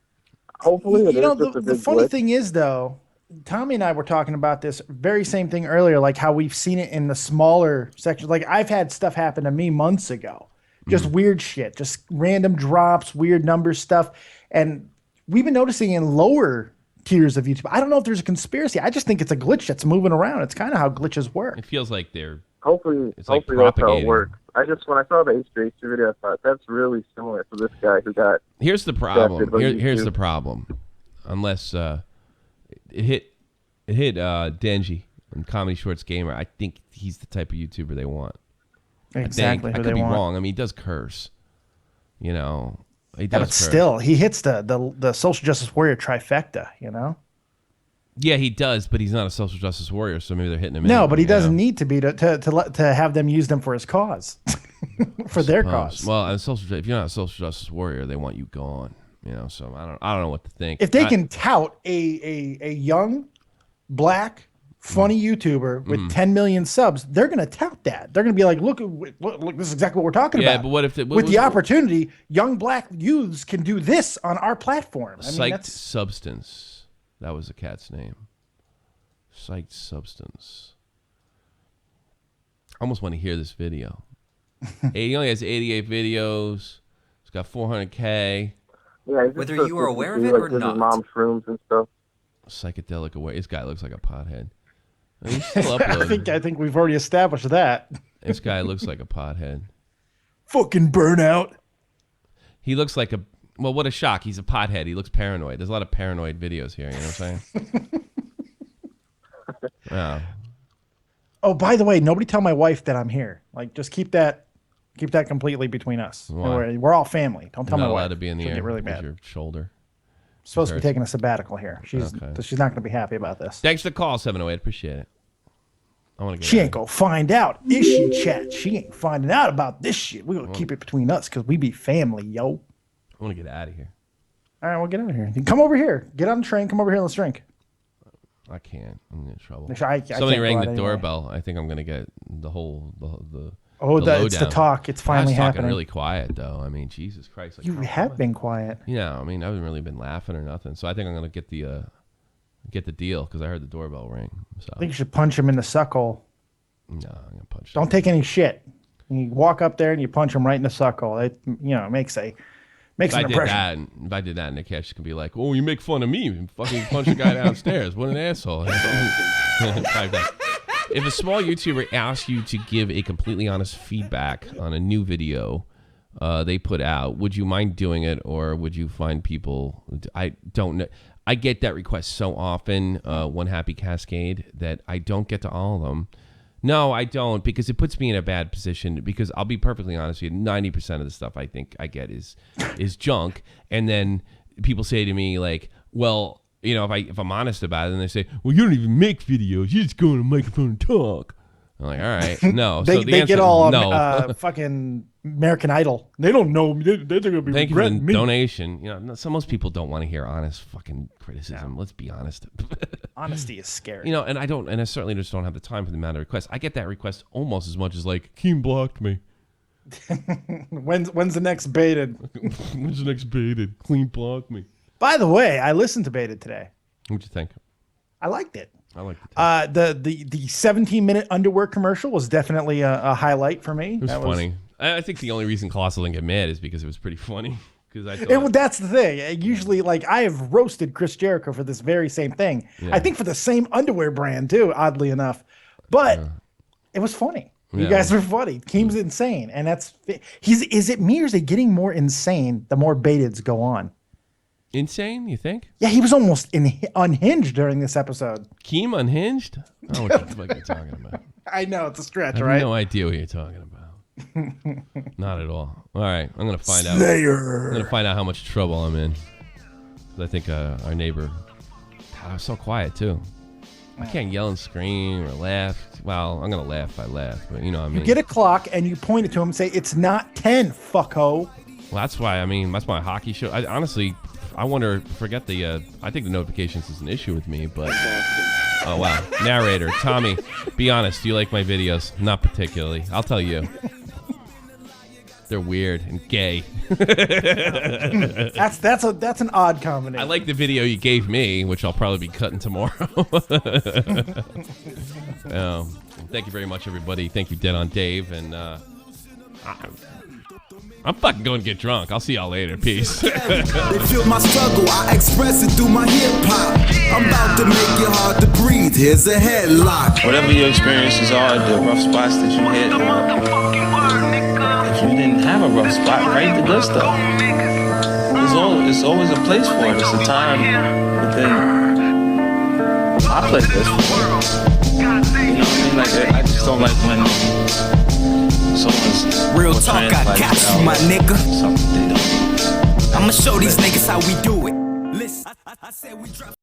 Speaker 15: Hopefully,
Speaker 14: the funny thing is, though, Tommy and I were talking about this very same thing earlier, like how we've seen it in the smaller sections. Like I've had stuff happen to me months ago, just weird shit, just random drops, weird numbers stuff. And we've been noticing in lower tiers of YouTube. I don't know if there's a conspiracy. I just think it's a glitch that's moving around. It's kind of how glitches work.
Speaker 2: It feels like they're
Speaker 15: hopefully that's how it works. When I saw the H3H2 video, I thought that's really similar to this guy who got.
Speaker 2: Here's the problem. Here's the problem. Unless it hit Denji and Comedy Shorts Gamer, I think he's the type of YouTuber they want.
Speaker 14: Exactly.
Speaker 2: I could be wrong. I mean, he does curse. You know, he does.
Speaker 14: But still, he hits the social justice warrior trifecta. You know.
Speaker 2: Yeah, he does, but he's not a social justice warrior, so maybe they're hitting him.
Speaker 14: No,
Speaker 2: anyway,
Speaker 14: but he doesn't need to be to have them use them for his cause, for their cause.
Speaker 2: Well, if you're not a social justice warrior, they want you gone. You know, so I don't know what to think.
Speaker 14: If they can tout a young, black, funny YouTuber with 10 million subs, they're going to tout that. They're going to be like, look, this is exactly what we're talking about.
Speaker 2: Yeah, but what if
Speaker 14: with the opportunity, young black youths can do this on our platform?
Speaker 2: Psyched Substance. That was the cat's name. Psyched Substance. I almost want to hear this video. He only has 88 videos. It's got 400K.
Speaker 15: Yeah,
Speaker 16: whether you are aware of it or not.
Speaker 15: Mom's rooms and stuff.
Speaker 2: Psychedelic aware. This guy looks like a pothead. He's still uploading.
Speaker 14: I think we've already established that.
Speaker 2: This guy looks like a pothead.
Speaker 14: Fucking burnout.
Speaker 2: He looks like well, what a shock. He's a pothead. He looks paranoid. There's a lot of paranoid videos here. You know what I'm saying? Wow.
Speaker 14: Oh, by the way, nobody tell my wife that I'm here. Like, just keep that completely between us. We're all family. Don't tell my wife.
Speaker 2: Not allowed to be in the air.
Speaker 14: Get really mad.
Speaker 2: Your shoulder.
Speaker 14: Supposed to be taking a sabbatical here. She's not going to be happy about this.
Speaker 2: Thanks for the call, 708. Appreciate it. I want to get.
Speaker 14: She ain't gonna find out. Is she, chat? She ain't finding out about this shit. We're gonna keep it between us because we be family, yo.
Speaker 2: I want to get out of here.
Speaker 14: All right, we'll get out of here. Come over here. Get on the train. Come over here and let's drink.
Speaker 2: I can't. I'm in trouble.
Speaker 14: Somebody
Speaker 2: rang the doorbell. I think I'm gonna get the
Speaker 14: it's the talk. It's finally happening.
Speaker 2: I was talking really quiet though. I mean, Jesus Christ. Like,
Speaker 14: you have been quiet.
Speaker 2: Yeah, I mean, I haven't really been laughing or nothing. So I think I'm gonna get the deal because I heard the doorbell ring. So
Speaker 14: I think you should punch him in the suckle.
Speaker 2: No, I'm gonna punch.
Speaker 14: Don't take any shit. You walk up there and you punch him right in the suckle. It makes an impression.
Speaker 2: If I did that, Nick Cash can be like, "Oh, you make fun of me and fucking punch a guy downstairs. What an asshole!" If a small YouTuber asks you to give a completely honest feedback on a new video they put out, would you mind doing it, or would you find people? I don't know. I get that request so often, One Happy Cascade, that I don't get to all of them. No, I don't, because it puts me in a bad position. Because I'll be perfectly honest with you, 90% of the stuff I think I get is junk. And then people say to me like, well, if I'm honest about it, then they say, well, you don't even make videos. You just go on a microphone and talk. I'm like, all right, no.
Speaker 14: they
Speaker 2: so the answer
Speaker 14: get all
Speaker 2: no.
Speaker 14: Fucking American Idol. They don't know. They're going to be
Speaker 2: Thank you for the
Speaker 14: me.
Speaker 2: donation. Most people don't want to hear honest fucking criticism. No. Let's be honest.
Speaker 14: Honesty is scary.
Speaker 2: And I certainly just don't have the time for the amount of requests. I get that request almost as much as like, Keem blocked me.
Speaker 14: When's the next baited?
Speaker 2: When's the next baited? Clean blocked me.
Speaker 14: By the way, I listened to Baited today.
Speaker 2: What'd you think?
Speaker 14: I liked it.
Speaker 2: I like
Speaker 14: the 17-minute underwear commercial was definitely a highlight for me.
Speaker 2: It was funny. I think the only reason Colossal didn't get mad is because it was pretty funny.
Speaker 14: That's the thing. Usually, like, I have roasted Chris Jericho for this very same thing. Yeah. I think for the same underwear brand too, oddly enough. But it was funny. You guys were funny. Keem's insane, and is it me or is it getting more insane the more Betads go on?
Speaker 2: Insane, you think?
Speaker 14: Yeah, he was almost unhinged during this episode.
Speaker 2: Keem unhinged? I don't know what the fuck you're talking about.
Speaker 14: I know it's a stretch,
Speaker 2: I have
Speaker 14: right?
Speaker 2: no idea what you're talking about. Not at all. All right, I'm gonna find out.
Speaker 14: Slayer.
Speaker 2: I'm gonna find out how much trouble I'm in. I think our neighbor. God, I was so quiet too. I can't yell and scream or laugh. Well, I'm gonna laugh if I laugh, but you know what I mean.
Speaker 14: You get a clock and you point it to him and say, "It's not 10, fucko."
Speaker 2: Well, that's why. I mean, that's my hockey show. I wonder. Forget the. I think the notifications is an issue with me, but. Oh wow, narrator Tommy. Be honest. Do you like my videos? Not particularly. I'll tell you. They're weird and gay.
Speaker 14: That's an odd combination.
Speaker 2: I like the video you gave me, which I'll probably be cutting tomorrow. Thank you very much, everybody. Thank you, Dead on Dave, and I'm fucking going to get drunk. I'll see y'all later. Peace.
Speaker 1: They feel my struggle. I express it through my hip hop. I'm about to make it hard to breathe. Here's a headlock.
Speaker 17: Whatever your experiences are, the rough spots that you hit. If you didn't have a rough spot, write the good stuff. It's always a place for it. It's a time within. I play this. You know what I mean? Like I just don't like when someone's
Speaker 1: real talk. I got you, my nigga. I'ma show these niggas how we do it. Listen, I said we drop.